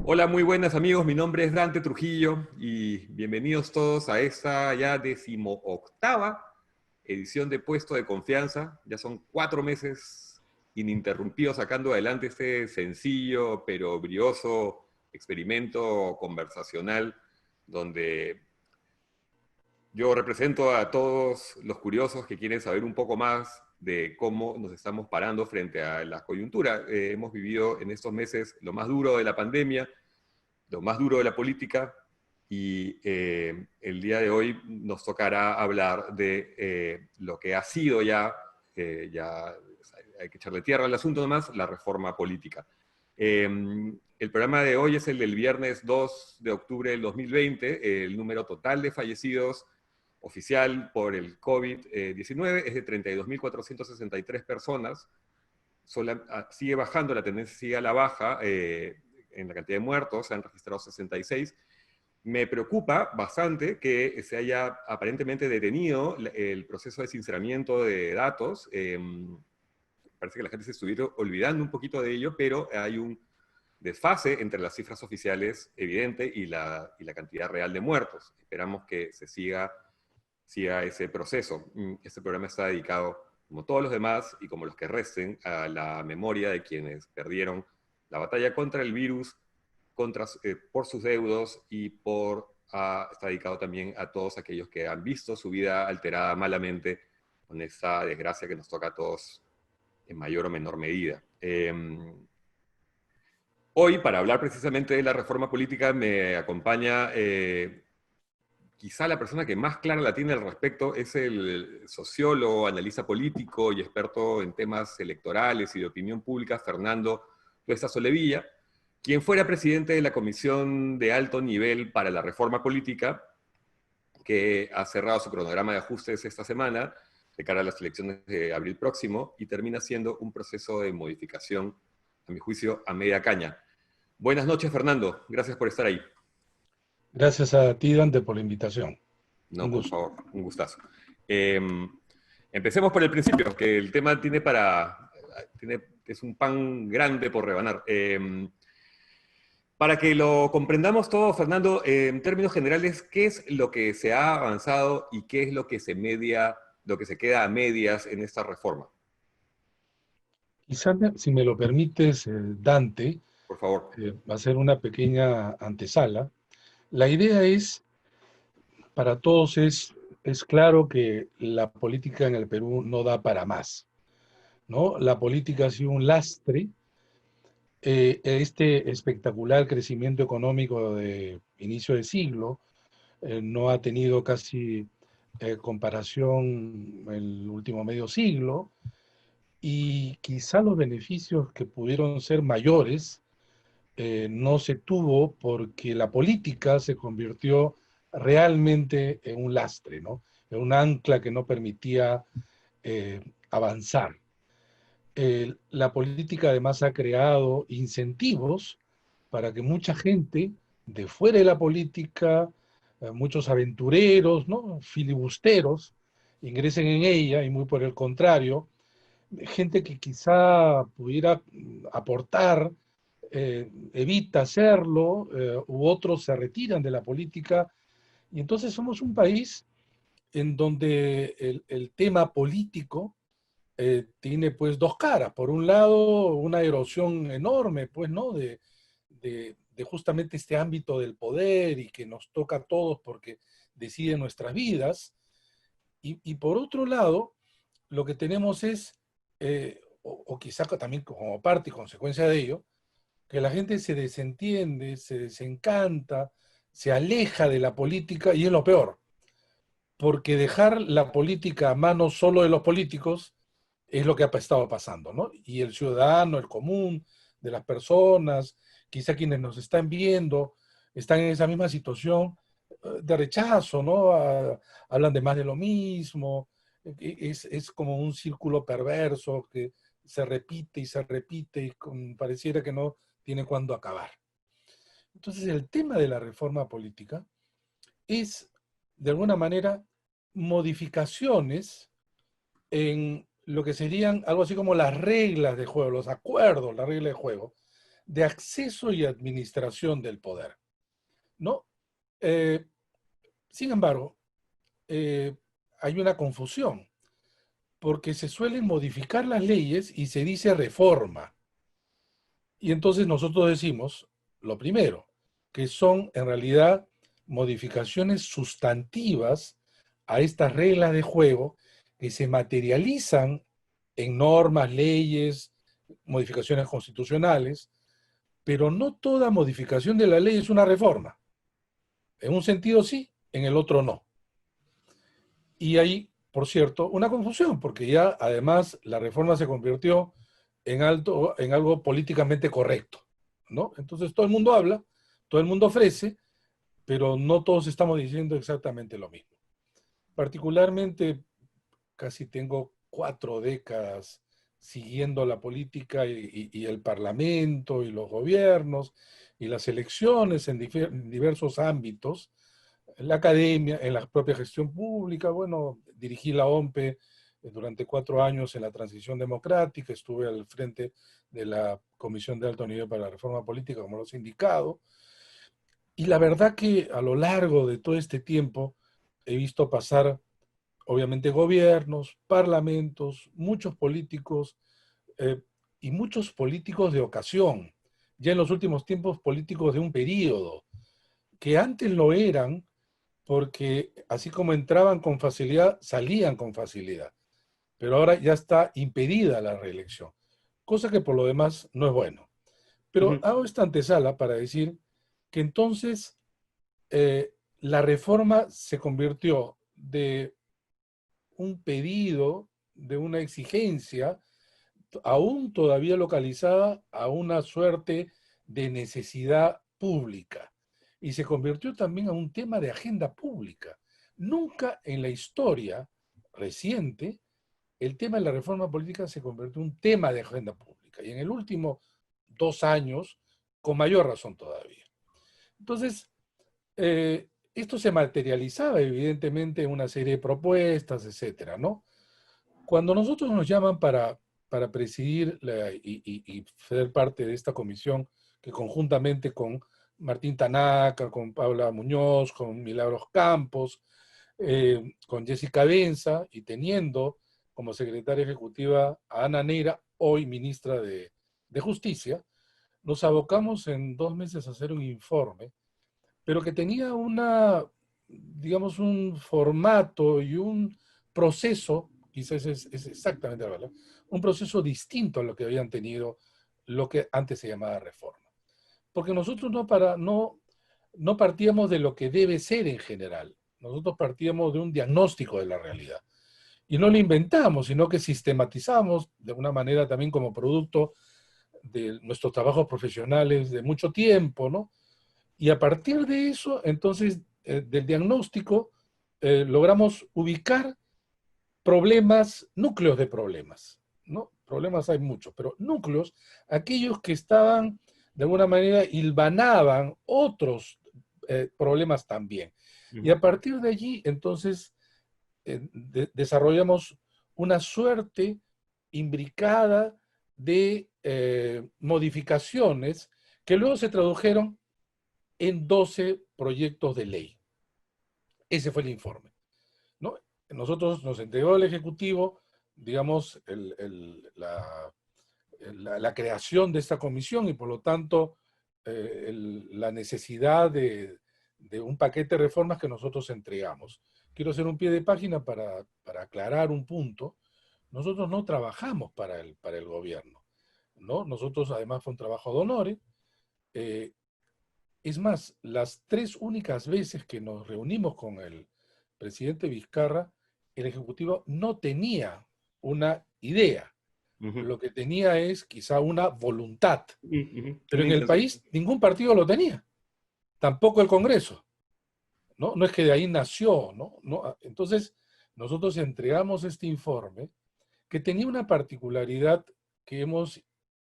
Hola, muy buenas amigos, mi nombre es Dante Trujillo y bienvenidos todos a esta ya 18ª edición de Puesto de Confianza. Ya son 4 meses ininterrumpidos sacando adelante este sencillo pero brioso experimento conversacional donde yo represento a todos los curiosos que quieren saber un poco más de cómo nos estamos parando frente a la coyuntura. Hemos vivido en estos meses lo más duro de la pandemia, lo más duro de la política, y el día de hoy nos tocará hablar de lo que ha sido ya hay que echarle tierra al asunto nomás, la reforma política. El programa de hoy es el del viernes 2 de octubre del 2020, el número total de fallecidos oficial por el COVID-19 es de 32.463 personas. Sigue bajando, la tendencia sigue a la baja en la cantidad de muertos, se han registrado 66, Me preocupa bastante que se haya aparentemente detenido el proceso de sinceramiento de datos. Parece que la gente se estuviera olvidando un poquito de ello, pero hay un desfase entre las cifras oficiales evidente y la cantidad real de muertos. Esperamos que se siga ese proceso. Este programa está dedicado, como todos los demás y como los que resten, a la memoria de quienes perdieron la batalla contra el virus, por sus deudos y está dedicado también a todos aquellos que han visto su vida alterada malamente con esta desgracia que nos toca a todos en mayor o menor medida. Hoy, para hablar precisamente de la reforma política, me acompaña quizá la persona que más clara la tiene al respecto, es el sociólogo, analista político y experto en temas electorales y de opinión pública, Fernando Tuesta Solevilla, quien fuera presidente de la Comisión de Alto Nivel para la Reforma Política, que ha cerrado su cronograma de ajustes esta semana de cara a las elecciones de abril próximo y termina siendo un proceso de modificación, a mi juicio, a media caña. Buenas noches, Fernando. Gracias por estar ahí. Gracias a ti, Dante, por la invitación. Un No, por gusto. favor, un gustazo. Eh, Empecemos por el principio, que el tema es un pan grande por rebanar. Para que lo comprendamos todo, Fernando, en términos generales, ¿qué es lo que se ha avanzado y qué es lo que se queda a medias en esta reforma? Quizá, si me lo permites, Dante, Por favor. va a ser una pequeña antesala. La idea es, para todos es claro que la política en el Perú no da para más, ¿no? La política ha sido un lastre. Este espectacular crecimiento económico de inicio de siglo no ha tenido casi comparación el último medio siglo, y quizá los beneficios que pudieron ser mayores no se tuvo porque la política se convirtió realmente en un lastre, ¿no? En un ancla que no permitía avanzar. La política además ha creado incentivos para que mucha gente de fuera de la política, muchos aventureros, ¿no? Filibusteros, ingresen en ella, y muy por el contrario, gente que quizá pudiera aportar, evita hacerlo, u otros se retiran de la política, y entonces somos un país en donde el tema político tiene pues dos caras. Por un lado, una erosión enorme, pues, ¿no? De justamente este ámbito del poder y que nos toca a todos porque decide nuestras vidas. Y por otro lado, lo que tenemos es, o quizá también como parte y consecuencia de ello, que la gente se desentiende, se desencanta, se aleja de la política, y es lo peor, porque dejar la política a manos solo de los políticos es lo que ha estado pasando, ¿no? Y el ciudadano, el común de las personas, quizá quienes nos están viendo, están en esa misma situación de rechazo, ¿no? Hablan de más de lo mismo, es como un círculo perverso que se repite y pareciera que no tiene cuándo acabar. Entonces, el tema de la reforma política es, de alguna manera, modificaciones en lo que serían algo así como las reglas de juego, los acuerdos, la regla de juego, de acceso y administración del poder, ¿no? Eh, Sin embargo, hay una confusión, porque se suelen modificar las leyes y se dice reforma. Y entonces nosotros decimos, lo primero, que son en realidad modificaciones sustantivas a estas reglas de juego que se materializan en normas, leyes, modificaciones constitucionales, pero no toda modificación de la ley es una reforma. En un sentido sí, en el otro no. Y hay, por cierto, una confusión, porque ya además la reforma se convirtió en algo políticamente correcto, ¿no? Entonces todo el mundo habla, todo el mundo ofrece, pero no todos estamos diciendo exactamente lo mismo. Particularmente, casi tengo 4 décadas siguiendo la política y el parlamento y los gobiernos y las elecciones en diversos ámbitos, en la academia, en la propia gestión pública. Bueno, dirigí la OMPE durante 4 años en la transición democrática, estuve al frente de la Comisión de Alto Nivel para la Reforma Política, como lo he indicado, y la verdad que a lo largo de todo este tiempo he visto pasar, obviamente, gobiernos, parlamentos, muchos políticos, eh, y muchos políticos de ocasión, ya en los últimos tiempos políticos de un periodo, que antes lo eran porque así como entraban con facilidad, salían con facilidad, pero ahora ya está impedida la reelección, cosa que por lo demás no es bueno. Pero Ujú. hago esta antesala para decir que entonces la reforma se convirtió de un pedido, de una exigencia, aún todavía localizada a una suerte de necesidad pública. Y se convirtió también a un tema de agenda pública. Nunca en la historia reciente el tema de la reforma política se convirtió en un tema de agenda pública. Y en el último 2 años, con mayor razón todavía. Entonces, esto se materializaba evidentemente en una serie de propuestas, etcétera, ¿no? Cuando nosotros nos llaman para presidir y ser parte de esta comisión, que conjuntamente con Martín Tanaka, con Paula Muñoz, con Milagros Campos, con Jessica Benza, y teniendo como secretaria ejecutiva a Ana Neira, hoy ministra de Justicia, nos abocamos en 2 meses a hacer un informe, pero que tenía digamos, un formato y un proceso, quizás es exactamente la verdad, un proceso distinto a lo que habían tenido lo que antes se llamaba reforma. Porque nosotros no partíamos de lo que debe ser en general, nosotros partíamos de un diagnóstico de la realidad. Y no lo inventamos, sino que sistematizamos de una manera también como producto de nuestros trabajos profesionales de mucho tiempo, ¿no? Y a partir de eso, entonces, del diagnóstico, logramos ubicar problemas, núcleos de problemas, ¿no? Problemas hay muchos, pero núcleos, aquellos que estaban, de alguna manera, hilvanaban otros problemas también. Y Ujú. a partir de allí, entonces, desarrollamos una suerte imbricada de modificaciones que luego se tradujeron en 12 proyectos de ley. Ese fue el informe, ¿no? Nosotros nos entregó el Ejecutivo, digamos, la creación de esta comisión y por lo tanto la necesidad de un paquete de reformas que nosotros entregamos. Quiero hacer un pie de página para aclarar un punto. Nosotros no trabajamos para el gobierno, ¿no? Nosotros además fue un trabajo de honores. Eh, Es más, las 3 únicas veces que nos reunimos con el presidente Vizcarra, el Ejecutivo no tenía una idea. Ujú. Lo que tenía es quizá una voluntad. Ujú. Ujú. Pero Una en el intención. país ningún partido lo tenía, tampoco el Congreso. ¿No? No es que de ahí nació, ¿no? No, entonces, nosotros entregamos este informe que tenía una particularidad que hemos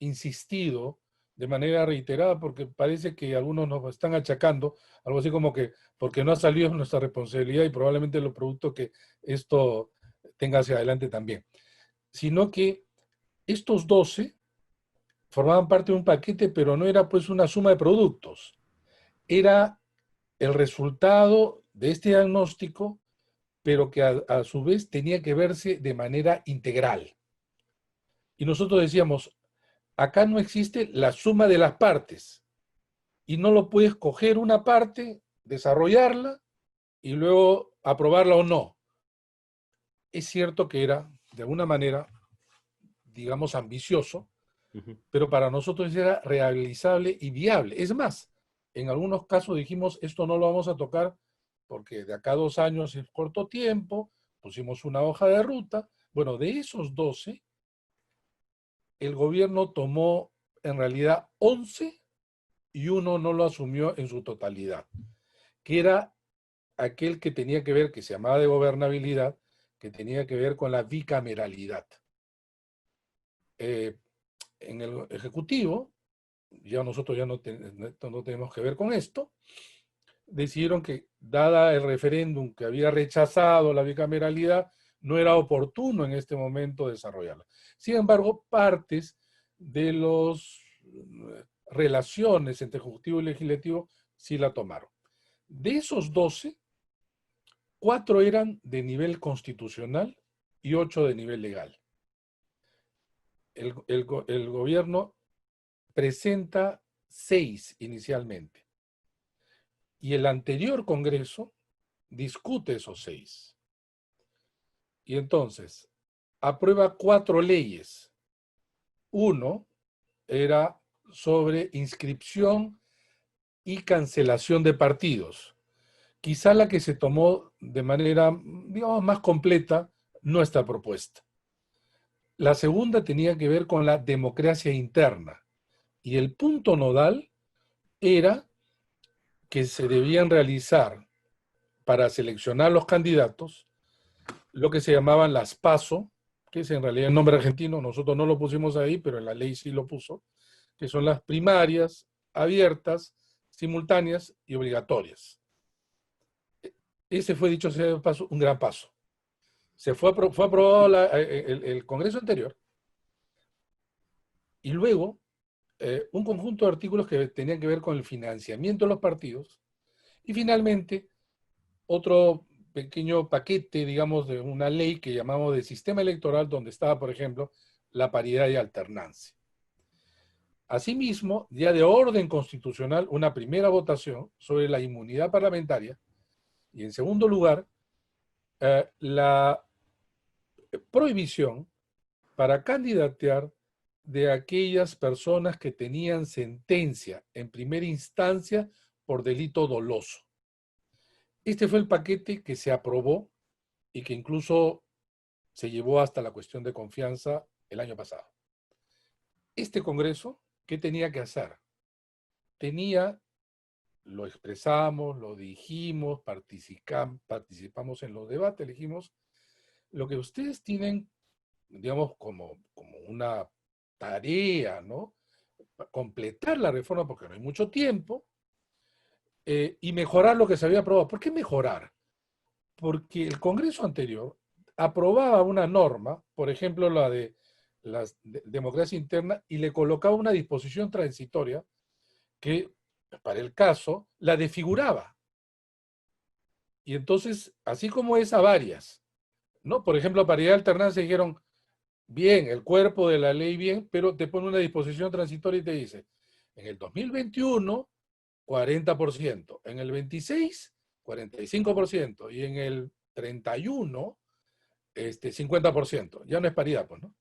insistido de manera reiterada porque parece que algunos nos están achacando, algo así como que porque no ha salido nuestra responsabilidad y probablemente lo producto que esto tenga hacia adelante también, sino que estos 12 formaban parte de un paquete, pero no era pues una suma de productos, era el resultado de este diagnóstico, pero que a su vez tenía que verse de manera integral. Y nosotros decíamos, acá no existe la suma de las partes y no lo puedes coger una parte, desarrollarla y luego aprobarla o no. Es cierto que era, de alguna manera, digamos, ambicioso, Ujú. pero para nosotros era realizable y viable. Es más, en algunos casos dijimos, esto no lo vamos a tocar porque de acá a 2 años es corto tiempo, pusimos una hoja de ruta. Bueno, de esos 12, el gobierno tomó en realidad 11 y uno no lo asumió en su totalidad, que era aquel que tenía que ver, que se llamaba de gobernabilidad, que tenía que ver con la bicameralidad. en el Ejecutivo, ya nosotros ya no tenemos que ver con esto, decidieron que, dada el referéndum que había rechazado la bicameralidad, no era oportuno en este momento desarrollarla. Sin embargo, partes de las relaciones entre Ejecutivo y Legislativo sí la tomaron. De esos 12, 4 eran de nivel constitucional y 8 de nivel legal. El gobierno presenta 6 inicialmente. Y el anterior Congreso discute esos 6. Y entonces, aprueba 4 leyes. Uno era sobre inscripción y cancelación de partidos. Quizá la que se tomó de manera, digamos, más completa, no está propuesta. La segunda tenía que ver con la democracia interna. Y el punto nodal era que se debían realizar para seleccionar los candidatos lo que se llamaban las PASO, que es en realidad el nombre argentino, nosotros no lo pusimos ahí, pero en la ley sí lo puso, que son las primarias, abiertas, simultáneas y obligatorias. Ese fue, dicho sea de paso, un gran paso. Fue aprobado el Congreso anterior y luego un conjunto de artículos que tenían que ver con el financiamiento de los partidos y finalmente otro pequeño paquete, digamos, de una ley que llamamos de sistema electoral, donde estaba, por ejemplo, la paridad y alternancia. Asimismo, ya de orden constitucional, una primera votación sobre la inmunidad parlamentaria y, en segundo lugar, la prohibición para candidatear de aquellas personas que tenían sentencia en primera instancia por delito doloso. Este fue el paquete que se aprobó y que incluso se llevó hasta la cuestión de confianza el año pasado. Este Congreso, ¿qué tenía que hacer? Lo expresamos, lo dijimos, participamos en los debates, dijimos, lo que ustedes tienen, digamos, como una tarea, ¿no? Completar la reforma porque no hay mucho tiempo y mejorar lo que se había aprobado. ¿Por qué mejorar? Porque el Congreso anterior aprobaba una norma, por ejemplo, la de la democracia interna, y le colocaba una disposición transitoria que, para el caso, la desfiguraba. Y entonces, así como es a varias, ¿no? Por ejemplo, paridad y alternancia dijeron, bien, el cuerpo de la ley bien, pero te pone una disposición transitoria y te dice, en el 2021, 40%, en el 26, 45%, y en el 31, 50%. Ya no es paridad, pues, ¿no?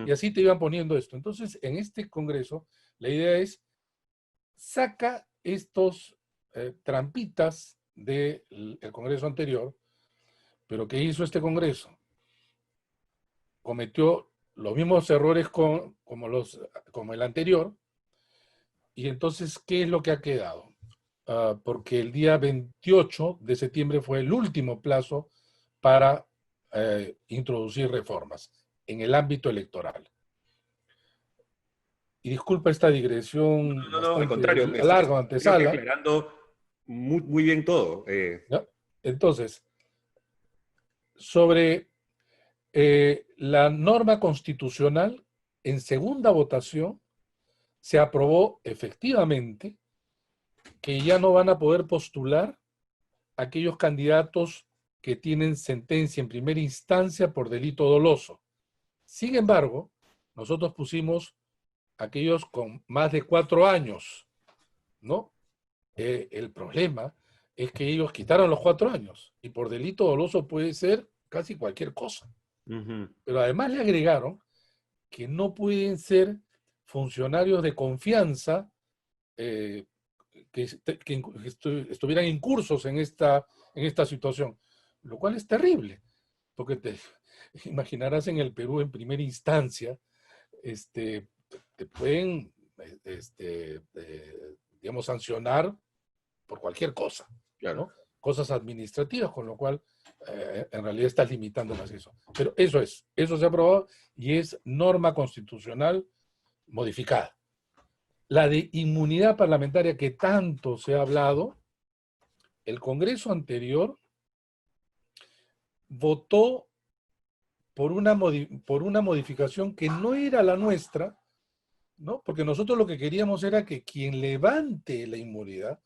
Y así te iban poniendo esto. Entonces, en este Congreso, la idea es, saca estos trampitas del Congreso anterior, pero ¿qué hizo este Congreso? Cometió los mismos errores como el anterior, y entonces, ¿qué es lo que ha quedado? Porque el día 28 de septiembre fue el último plazo para introducir reformas en el ámbito electoral. Y disculpa esta digresión No, al bastante contrario, larga, creo que antesala, aclarando muy bien todo. ¿no? Entonces, sobre la norma constitucional, en segunda votación, se aprobó efectivamente que ya no van a poder postular aquellos candidatos que tienen sentencia en primera instancia por delito doloso. Sin embargo, nosotros pusimos aquellos con más de 4 años, ¿no? El problema es que ellos quitaron los 4 años y por delito doloso puede ser casi cualquier cosa. Pero además le agregaron que no pueden ser funcionarios de confianza que estuvieran incursos en esta situación, lo cual es terrible, porque te imaginarás en el Perú en primera instancia, te pueden, digamos, sancionar por cualquier cosa, Claro. ¿no? cosas administrativas, con lo cual en realidad estás limitando el acceso. Pero eso se ha aprobado y es norma constitucional modificada. La de inmunidad parlamentaria que tanto se ha hablado, el Congreso anterior votó por una modificación que no era la nuestra, ¿no? Porque nosotros lo que queríamos era que quien levante la inmunidad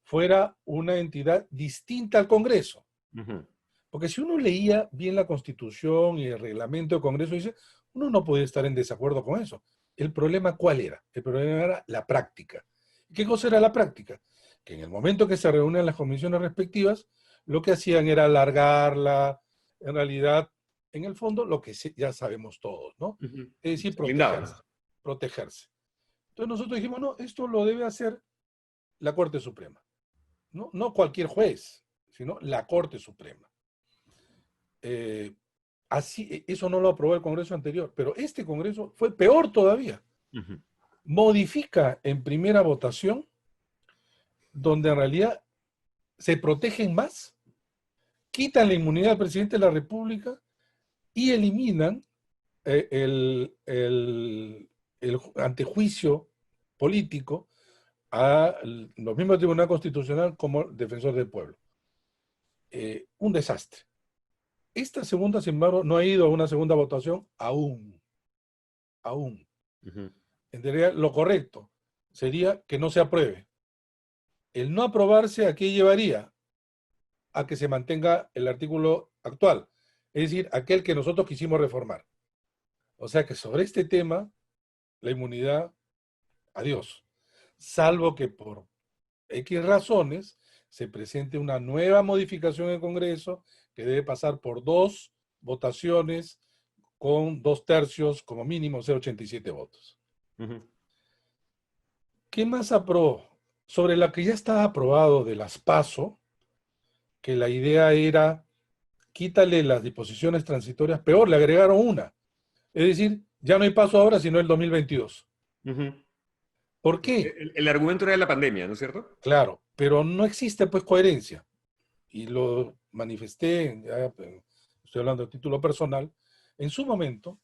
fuera una entidad distinta al Congreso. Ujú. Porque si uno leía bien la Constitución y el reglamento del Congreso, dice, uno no podía estar en desacuerdo con eso. ¿El problema cuál era? El problema era la práctica. ¿Qué cosa era la práctica? Que en el momento que se reunían las comisiones respectivas, lo que hacían era alargarla, en realidad, en el fondo, lo que ya sabemos todos, ¿no? Ujú. Es decir, Se blindaban. protegerse. Entonces nosotros dijimos, no, esto lo debe hacer la Corte Suprema. No cualquier juez, sino la Corte Suprema. Eso no lo aprobó el Congreso anterior, pero este Congreso fue peor todavía. Ujú. Modifica en primera votación, donde en realidad se protegen más, quitan la inmunidad al presidente de la República y eliminan el antejuicio político a los mismos Tribunal Constitucional como defensor del pueblo. Un desastre. Esta segunda, sin embargo, no ha ido a una segunda votación aún. Ujú. En realidad, lo correcto sería que no se apruebe. El no aprobarse, ¿a qué llevaría? A que se mantenga el artículo actual, es decir, aquel que nosotros quisimos reformar. O sea que sobre este tema, la inmunidad, adiós. Salvo que por X razones se presente una nueva modificación en el Congreso que debe pasar por 2 votaciones con 2/3 como mínimo, o sea, 87 votos. Ujú. ¿Qué más aprobó? Sobre la que ya estaba aprobado de las PASO, que la idea era quítale las disposiciones transitorias, peor, le agregaron una. Es decir, ya no hay paso ahora, sino el 2022. Ujú. ¿Por qué? El argumento era la pandemia, ¿no es cierto? Claro, pero no existe pues coherencia. Y lo manifesté, ya, estoy hablando a título personal, en su momento,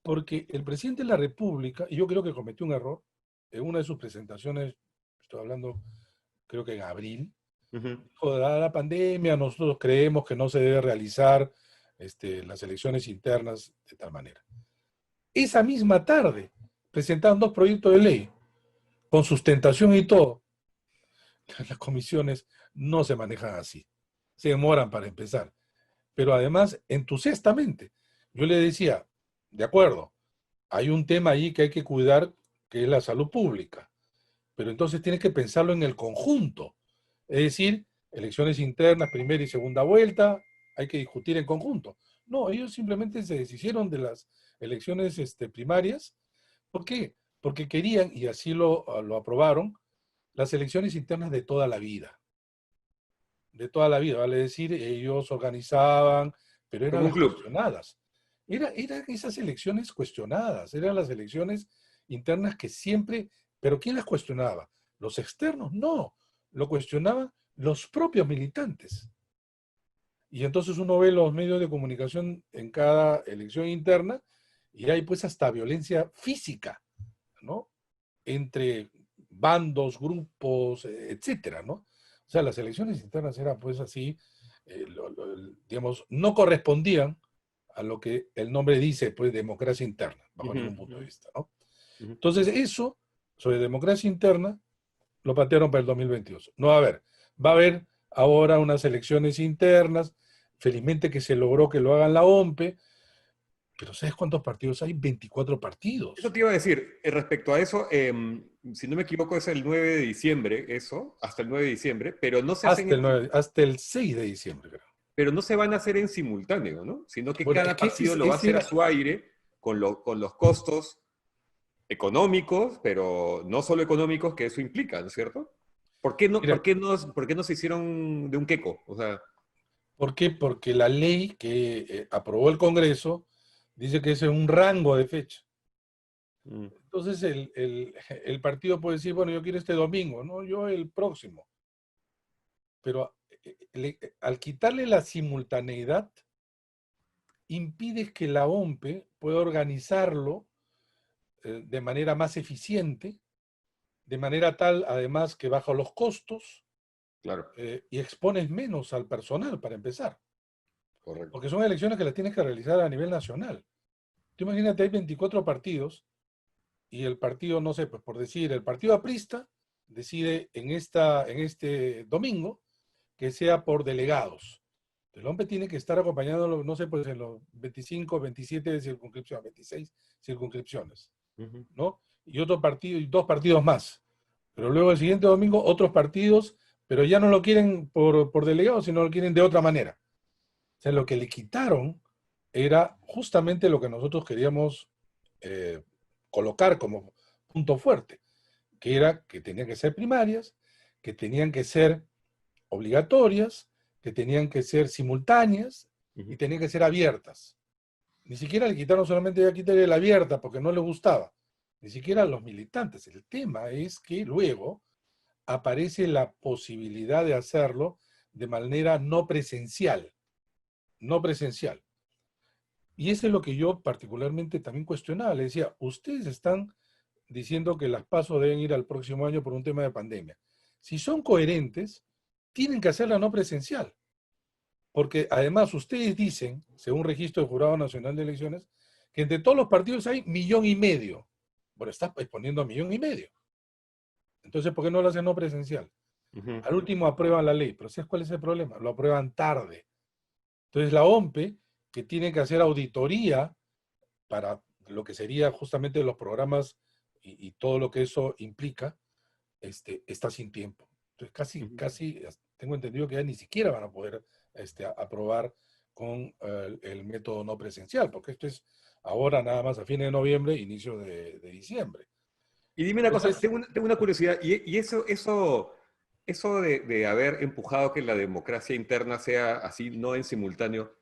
porque el presidente de la República, y yo creo que cometió un error, en una de sus presentaciones, estoy hablando creo que en abril, Ujú. dijo, dada la pandemia, nosotros creemos que no se debe realizar las elecciones internas de tal manera. Esa misma tarde presentaron 2 proyectos de ley con sustentación y todo. Las comisiones no se manejan así. Se demoran para empezar. Pero además, entusiastamente, yo le decía, de acuerdo, hay un tema ahí que hay que cuidar, que es la salud pública. Pero entonces tienes que pensarlo en el conjunto. Es decir, elecciones internas, primera y segunda vuelta, hay que discutir en conjunto. No, ellos simplemente se deshicieron de las elecciones primarias. ¿Por qué? Porque querían, y así lo aprobaron, las elecciones internas de toda la vida. De toda la vida, vale decir, ellos organizaban, pero eran Como un las club. cuestionadas. Eran esas elecciones cuestionadas, eran las elecciones internas que siempre, pero ¿quién las cuestionaba? Los externos, no, lo cuestionaban los propios militantes. Y entonces uno ve los medios de comunicación en cada elección interna y hay pues hasta violencia física, ¿no? Entre bandos, grupos, etcétera, ¿no? O sea, las elecciones internas eran pues así, digamos, no correspondían a lo que el nombre dice, pues democracia interna, bajo Ujú, ningún punto ujú, de vista, ¿no? ujú. Entonces, eso, sobre democracia interna, lo patearon para el 2022. No va a haber. Va a haber ahora unas elecciones internas, felizmente que se logró que lo hagan la OMPE, pero ¿sabes cuántos partidos hay? 24 Eso partidos. te iba a decir, respecto a eso, si no me equivoco es el 9 de diciembre, eso, hasta el 9 de diciembre, pero no se hacen, Hasta el 6 de diciembre, creo. pero no se van a hacer en simultáneo, ¿no? Sino que Bueno, es cada que partido lo va a ese hacer a era, su aire, con los costos económicos, pero no solo económicos que eso implica, ¿no es cierto? mira, Por qué no se hicieron de un queco? O sea, ¿por qué? Porque la ley que aprobó el Congreso dice que ese es un rango de fecha. mm, Entonces el partido puede decir, bueno, yo quiero este domingo, no, yo el próximo. Pero al quitarle la simultaneidad, impides que la OMPE pueda organizarlo de manera más eficiente, de manera tal, además, que baja los costos Claro, y expones menos al personal, para empezar. correcto. Porque son elecciones que las tienes que realizar a nivel nacional. Tú imagínate, hay 24 partidos y el partido, no sé, pues por decir, el partido aprista decide en este domingo que sea por delegados. El hombre tiene que estar acompañándolo, no sé, pues en los 25, 27 de circunscripción, 26 circunscripciones, Ujú. ¿no? Y otro partido, y dos partidos más. Pero luego el siguiente domingo otros partidos, pero ya no lo quieren por delegados, sino lo quieren de otra manera. O sea, lo que le quitaron era justamente lo que nosotros queríamos eh, colocar como punto fuerte, que era que tenían que ser primarias, que tenían que ser obligatorias, que tenían que ser simultáneas y Ujú. tenían que ser abiertas. Ni siquiera le quitaron solamente a quitarle la abierta porque no le gustaba, ni siquiera a los militantes. El tema es que luego aparece la posibilidad de hacerlo de manera no presencial, no presencial. Y eso es lo que yo particularmente también cuestionaba. Le decía, ustedes están diciendo que las PASO deben ir al próximo año por un tema de pandemia. Si son coherentes, tienen que hacerla no presencial. Porque además ustedes dicen, según registro del Jurado Nacional de Elecciones, que entre todos los partidos hay 1,5 millones. Bueno, estás exponiendo a 1,5 millones. Entonces, ¿por qué no lo hacen no presencial? Ujú. Al último aprueban la ley, pero ¿sabes cuál es el problema? Lo aprueban tarde. Entonces la OMPE, que tiene que hacer auditoría para lo que sería justamente los programas y todo lo que eso implica, está sin tiempo. Entonces Ujú. casi tengo entendido que ya ni siquiera van a poder aprobar con el método no presencial, porque esto es ahora nada más a fines de noviembre, inicio de diciembre. Y dime una cosa, Entonces, tengo una curiosidad, y eso de haber empujado que la democracia interna sea así, no en simultáneo,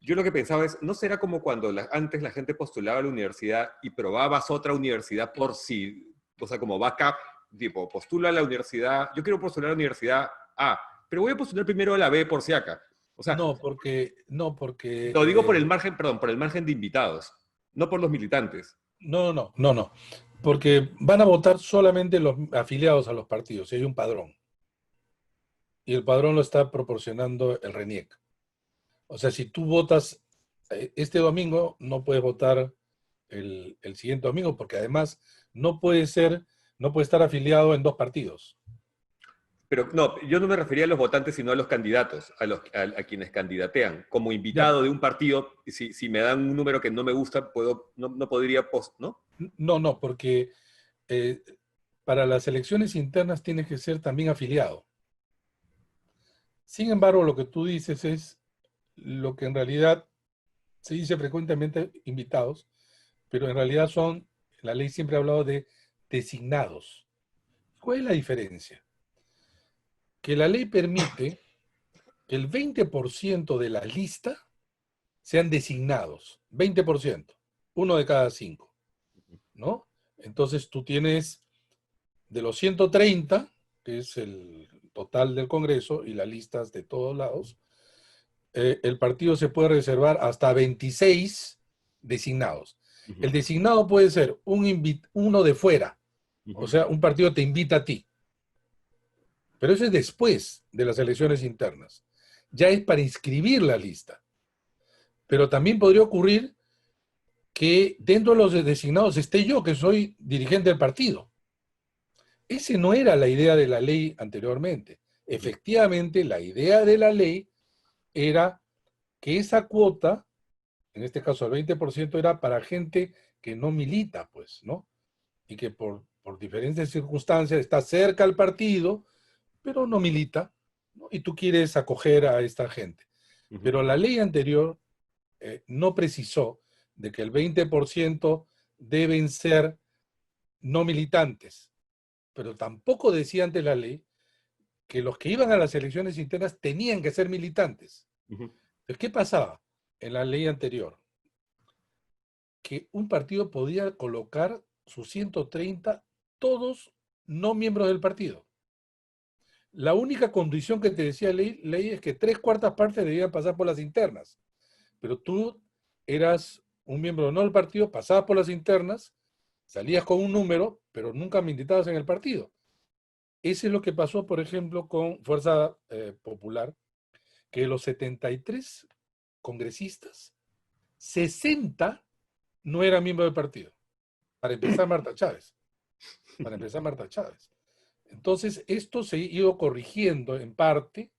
yo lo que pensaba es, ¿no será como cuando antes la gente postulaba a la universidad y probabas otra universidad por si, o sea, como backup, tipo, postula a la universidad, yo quiero postular a la universidad A, pero voy a postular primero a la B por si acá. O sea, no porque, lo digo por el margen, perdón, por el margen de invitados, no por los militantes. no, porque van a votar solamente los afiliados a los partidos, y hay un padrón, y el padrón lo está proporcionando el RENIEC. O sea, si tú votas este domingo, no puedes votar el siguiente domingo, porque además no puede ser, no puede estar afiliado en dos partidos. Pero no, yo no me refería a los votantes, sino a los candidatos, a quienes candidatean. Como Ya, invitado de un partido, si me dan un número que no me gusta, no podría, ¿no? no, porque eh, para las elecciones internas tienes que ser también afiliado. Sin embargo, lo que tú dices es lo que en realidad se dice frecuentemente invitados, pero en realidad son, la ley siempre ha hablado de designados. ¿Cuál es la diferencia? Que la ley permite que el 20% de la lista sean designados, 20%, uno de cada cinco, ¿no? Entonces tú tienes de los 130, que es el total del Congreso y las listas de todos lados, el partido se puede reservar hasta 26 designados. Ujú, El designado puede ser uno de fuera, o ujú, sea, un partido te invita a ti, pero eso es después de las elecciones internas. Ya es para inscribir la lista. Pero también podría ocurrir que dentro de los designados esté yo, que soy dirigente del partido. Esa no era la idea de la ley anteriormente. ujú. Efectivamente, la idea de la ley era que esa cuota, en este caso el 20%, era para gente que no milita, pues, ¿no? Y que por diferentes circunstancias está cerca al partido, pero no milita, ¿no? Y tú quieres acoger a esta gente. Ujú. Pero la ley anterior no precisó de que el 20% deben ser no militantes, pero tampoco decía ante la ley que los que iban a las elecciones internas tenían que ser militantes. Ujú. Entonces, ¿qué pasaba en la ley anterior? Que un partido podía colocar sus 130 todos no miembros del partido. La única condición que te decía ley es que 3/4 partes debían pasar por las internas. Pero tú eras un miembro no del partido, pasabas por las internas, salías con un número, pero nunca militabas en el partido. Ese es lo que pasó, por ejemplo, con Fuerza Popular, que de los 73 congresistas, 60 no eran miembros del partido. Para empezar, Marta Chávez. Para empezar, Marta Chávez. Entonces, esto se ha ido corrigiendo en parte,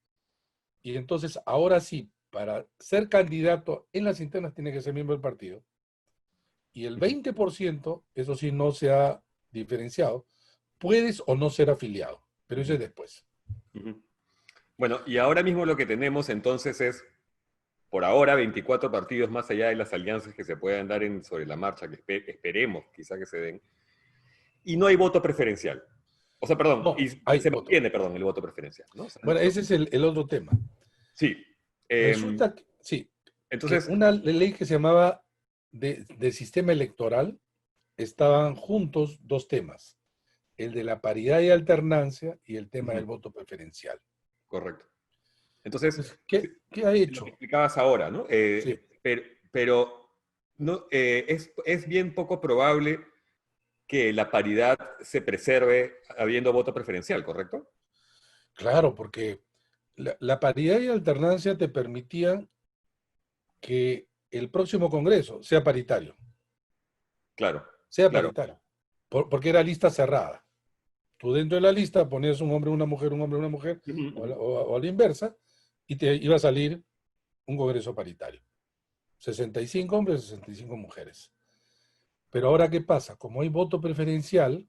y entonces ahora sí, para ser candidato en las internas tiene que ser miembro del partido. Y el 20%, eso sí no se ha diferenciado, puedes o no ser afiliado, pero eso es después. Bueno, y ahora mismo lo que tenemos entonces es, por ahora, 24 partidos más allá de las alianzas que se puedan dar sobre la marcha, que esperemos quizá que se den, y no hay voto preferencial. O sea, perdón, No, y hay se voto. mantiene, perdón, el voto preferencial, ¿no? O sea, Bueno, ese es el otro tema. sí. Resulta que, sí, que Entonces, una ley que se llamaba de sistema electoral, estaban juntos dos temas, el de la paridad y alternancia y el tema del voto preferencial. correcto. Entonces, Entonces, ¿qué ha lo que hecho? explicabas ahora, ¿no? Sí, Pero no, es bien poco probable que la paridad se preserve habiendo voto preferencial, ¿correcto? claro, porque la paridad y alternancia te permitían que el próximo Congreso sea paritario, Claro, sea claro. paritario, porque era lista cerrada. Tú dentro de la lista ponías un hombre, una mujer, un hombre, una mujer, Ujú, o, ujú. o a la inversa, y te iba a salir un Congreso paritario. 65 hombres, 65 mujeres. Pero ahora, ¿qué pasa? Como hay voto preferencial,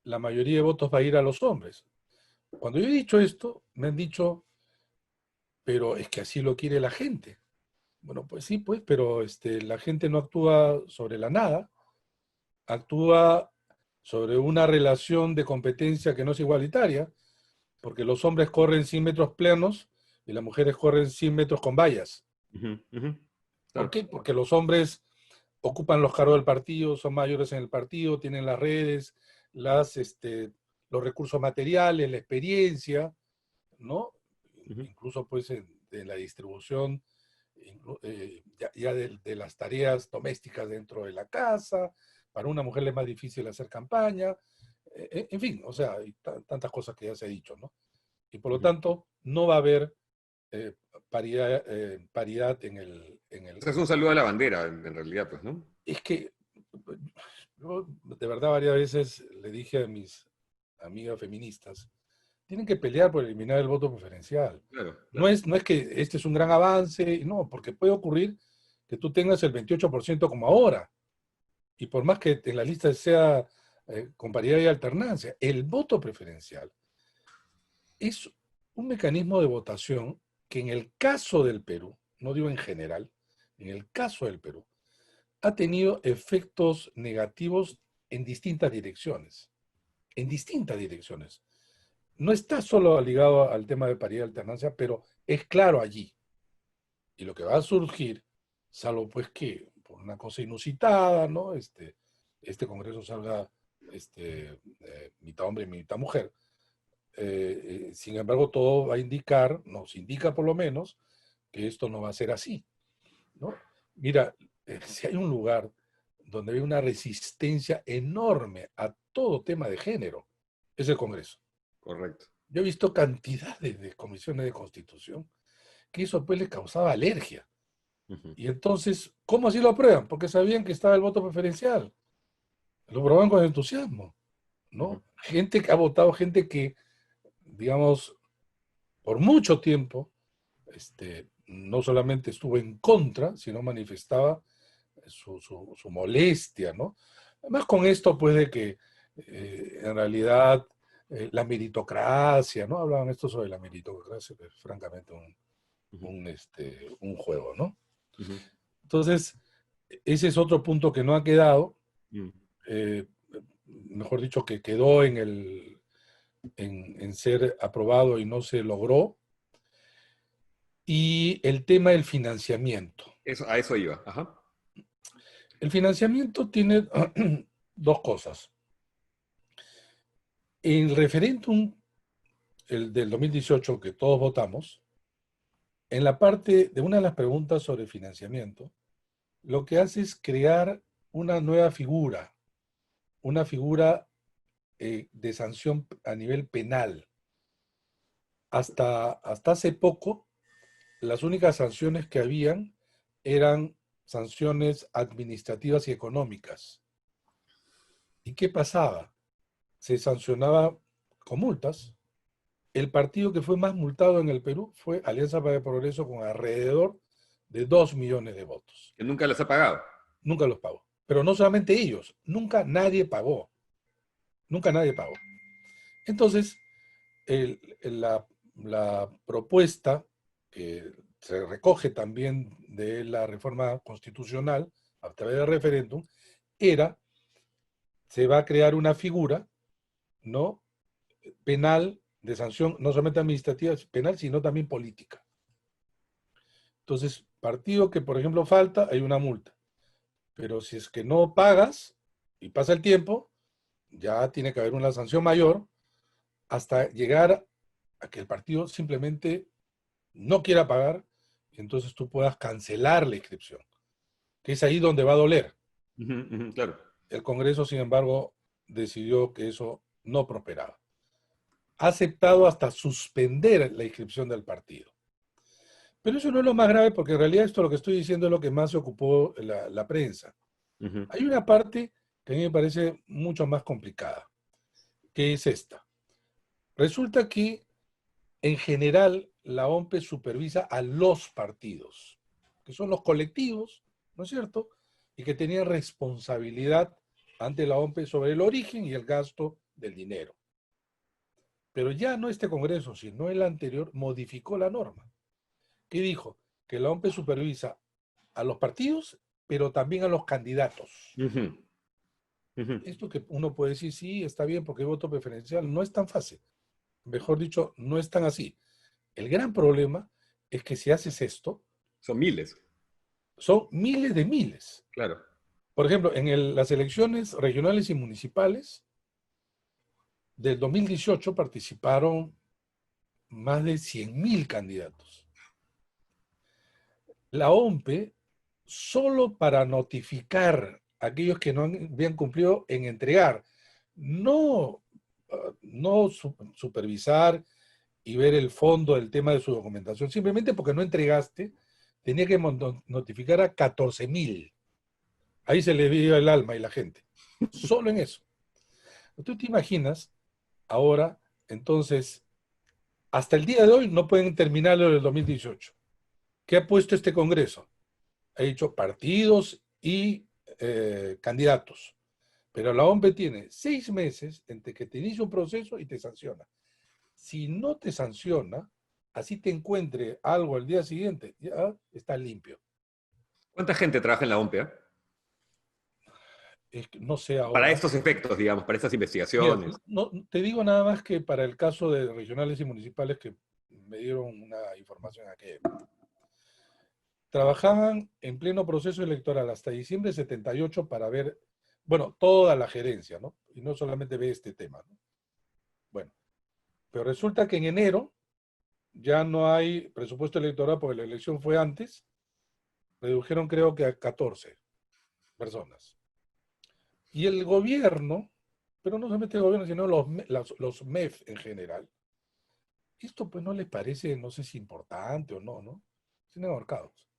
la mayoría de votos va a ir a los hombres. Cuando yo he dicho esto, me han dicho, pero es que así lo quiere la gente. Bueno, pues sí, pues, pero la gente no actúa sobre la nada, actúa sobre una relación de competencia que no es igualitaria, porque los hombres corren 100 metros planos y las mujeres corren 100 metros con vallas. Ujú, ujú. ¿Por Claro. qué? Porque los hombres ocupan los cargos del partido, son mayores en el partido, tienen las redes, los recursos materiales, la experiencia, ¿no? Ujú, Incluso pues de la distribución ya de las tareas domésticas dentro de la casa, para una mujer le es más difícil hacer campaña, en fin, o sea, hay tantas cosas que ya se ha dicho, ¿no? Y por lo ujú. tanto, no va a haber eh, paridad O sea, es un saludo a la bandera, en realidad, pues, ¿no? Es que yo de verdad varias veces le dije a mis amigas feministas, tienen que pelear por eliminar el voto preferencial. Claro, No claro. es, no es que este es un gran avance, no, porque puede ocurrir que tú tengas el 28% como ahora, y por más que en la lista sea con paridad y alternancia, el voto preferencial es un mecanismo de votación que en el caso del Perú, no digo en general, en el caso del Perú, ha tenido efectos negativos en distintas direcciones. En distintas direcciones. No está solo ligado al tema de paridad y alternancia, pero es claro allí. Y lo que va a surgir, salvo pues que por una cosa inusitada, ¿no? Congreso salga mitad hombre y mitad mujer. Sin embargo, todo va a indicar, nos indica por lo menos, que esto no va a ser así, ¿no? Mira, si hay un lugar donde hay una resistencia enorme a todo tema de género, es el Congreso. Correcto. Yo he visto cantidades de comisiones de constitución que eso pues les causaba alergia. Ujú, Y entonces, ¿cómo así lo aprueban? Porque sabían que estaba el voto preferencial. Lo aprobaban con entusiasmo, ujú. ¿no? Gente que ha votado, gente que, digamos, por mucho tiempo, no solamente estuvo en contra, sino manifestaba su molestia, ¿no? Además con esto, pues, de que en realidad la meritocracia, ¿no? Hablaban esto sobre la meritocracia, que es francamente Ujú, un juego, ¿no? ujú, Entonces, ese es otro punto que no ha quedado, ujú. eh, mejor dicho, que quedó en ser aprobado y no se logró, y el tema del financiamiento. A eso iba. Ajá. El financiamiento tiene dos cosas. El referéndum el del 2018 que todos votamos, en la parte de una de las preguntas sobre financiamiento, lo que hace es crear una nueva figura, una figura de sanción a nivel penal. Hasta hace poco, las únicas sanciones que habían eran sanciones administrativas y económicas. ¿Y qué pasaba? Se sancionaba con multas. El partido que fue más multado en el Perú fue Alianza para el Progreso, con alrededor de 2 millones de votos. Que nunca les ha pagado. Nunca los pagó. Pero no solamente ellos, nunca nadie pagó. Nunca nadie pagó. Entonces, la propuesta que se recoge también de la reforma constitucional a través del referéndum era, se va a crear una figura, ¿no?, penal, de sanción, no solamente administrativa, penal, sino también política. Entonces, partido que, por ejemplo, falta, hay una multa. Pero si es que no pagas y pasa el tiempo, ya tiene que haber una sanción mayor hasta llegar a que el partido simplemente no quiera pagar y entonces tú puedas cancelar la inscripción, que es ahí donde va a doler. Claro. El Congreso, sin embargo, decidió que eso no prosperaba. Ha aceptado hasta suspender la inscripción del partido. Pero eso no es lo más grave, porque en realidad esto lo que estoy diciendo es lo que más se ocupó la prensa. Hay una parte que a mí me parece mucho más complicada, que es esta. Resulta que, en general, la OMPE supervisa a los partidos, que son los colectivos, ¿no es cierto?, y que tenían responsabilidad ante la OMPE sobre el origen y el gasto del dinero. Pero ya no este Congreso, sino el anterior, modificó la norma. ¿Qué dijo? Que la OMPE supervisa a los partidos, pero también a los candidatos. Esto que uno puede decir, sí, está bien porque hay voto preferencial, no es tan fácil. Mejor dicho, no es tan así. El gran problema es que si haces esto, Son miles. son miles de miles. Claro. Por ejemplo, en las elecciones regionales y municipales del 2018 participaron más de 100.000 candidatos. La OMPE, solo para notificar a aquellos que no habían cumplido en entregar, no, no supervisar y ver el fondo del tema de su documentación, simplemente porque no entregaste, tenía que notificar a 14.000. Ahí se le dio el alma y la gente. Solo en eso. ¿Tú te imaginas ahora, entonces, hasta el día de hoy no pueden terminar lo del 2018? ¿Qué ha puesto este Congreso? Ha dicho partidos y candidatos. Pero la OMP tiene 6 meses entre que te inicia un proceso y te sanciona. Si no te sanciona, así te encuentre algo al día siguiente, ya está limpio. ¿Cuánta gente trabaja en la OMPE? No sé Para ahora. estos efectos, digamos, para estas Mira, investigaciones. no, te digo nada más que para el caso de regionales y municipales, que me dieron una información aquí. Trabajaban en pleno proceso electoral hasta diciembre de 78 para ver, bueno, toda la gerencia, ¿no? Y no solamente ve este tema, ¿no? Bueno, pero resulta que en enero ya no hay presupuesto electoral porque la elección fue antes, redujeron creo que a 14 personas. Y el gobierno, pero no solamente el gobierno, sino los MEF en general, esto pues no les parece, no sé si importante o no, ¿no? Tienen ahorcados,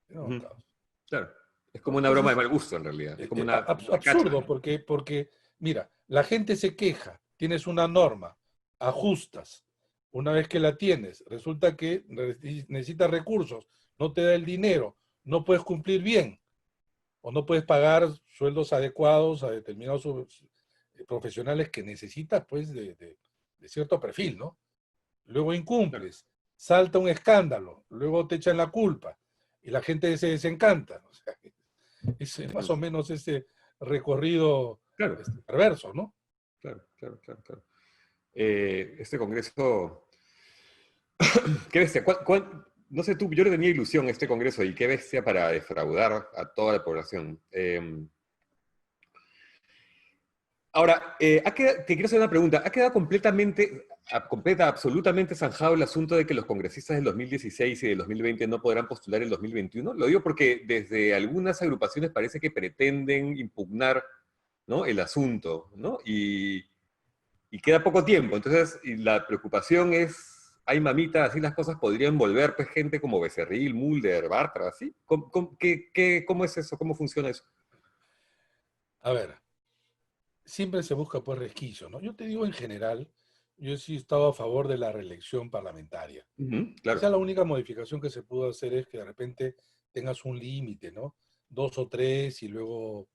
tienen ahorcados. Claro. Es como ¿No? una broma de Entonces, mal gusto, en realidad. Es como una cacha. absurdo, porque, mira, la gente se queja, tienes una norma, ajustas, una vez que la tienes, resulta que necesitas recursos, no te da el dinero, no puedes cumplir bien, o no puedes pagar sueldos adecuados a determinados profesionales que necesitas, pues, de cierto perfil, ¿no? Luego Claro. incumples, salta un escándalo, luego te echan la culpa y la gente se desencanta. O sea, es más o menos ese recorrido Claro, perverso, ¿no? claro, claro, claro, claro. Este congreso, qué bestia. No sé tú, yo le tenía ilusión a este congreso y qué bestia para defraudar a toda la población. Ahora, te quiero hacer una pregunta. ¿Ha quedado absolutamente zanjado el asunto de que los congresistas del 2016 y del 2020 no podrán postular el 2021? Lo digo porque desde algunas agrupaciones parece que pretenden impugnar, ¿no?, el asunto, ¿no? Y queda poco tiempo. Entonces, y la preocupación es, ay mamita, así las cosas podrían volver, pues, gente como Becerril, Mulder, Bartra, ¿sí? ¿Cómo es eso? ¿Cómo funciona eso? A ver, siempre se busca pues resquicio, ¿no? Yo te digo en general, yo sí he estado a favor de la reelección parlamentaria. Ujú, Quizá claro. la única modificación que se pudo hacer es que de repente tengas un límite, ¿no? Dos o tres y luego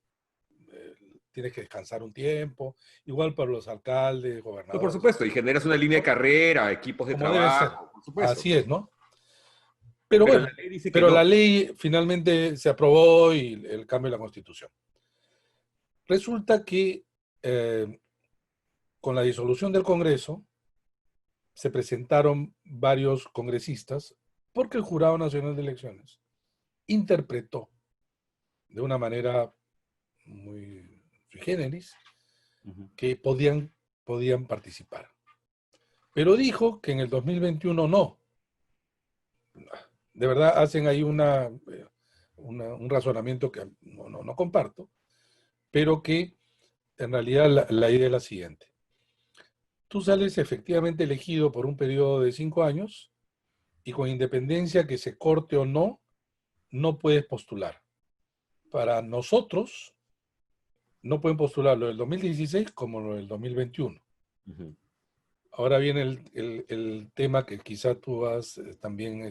eh, tienes que descansar un tiempo. Igual para los alcaldes, No, por gobernadores, supuesto, y generas una línea de ¿no? carrera, equipos de Como debe ser. trabajo, por supuesto. Así es, ¿no? Pero Pero la bueno, ley dice que pero la no. ley finalmente se aprobó y el cambio de la Constitución. Resulta que eh, con la disolución del Congreso se presentaron varios congresistas porque el Jurado Nacional de Elecciones interpretó de una manera muy sui generis Ujú. que podían participar. Pero dijo que en el 2021 no. De verdad hacen ahí un razonamiento que no comparto, pero que en realidad la idea es la siguiente. Tú sales efectivamente elegido por un periodo de 5 años y con independencia que se corte o no, no puedes postular. Para nosotros, no pueden postular lo del 2016 como lo del 2021. Ujú. Ahora viene el tema que quizá tú has también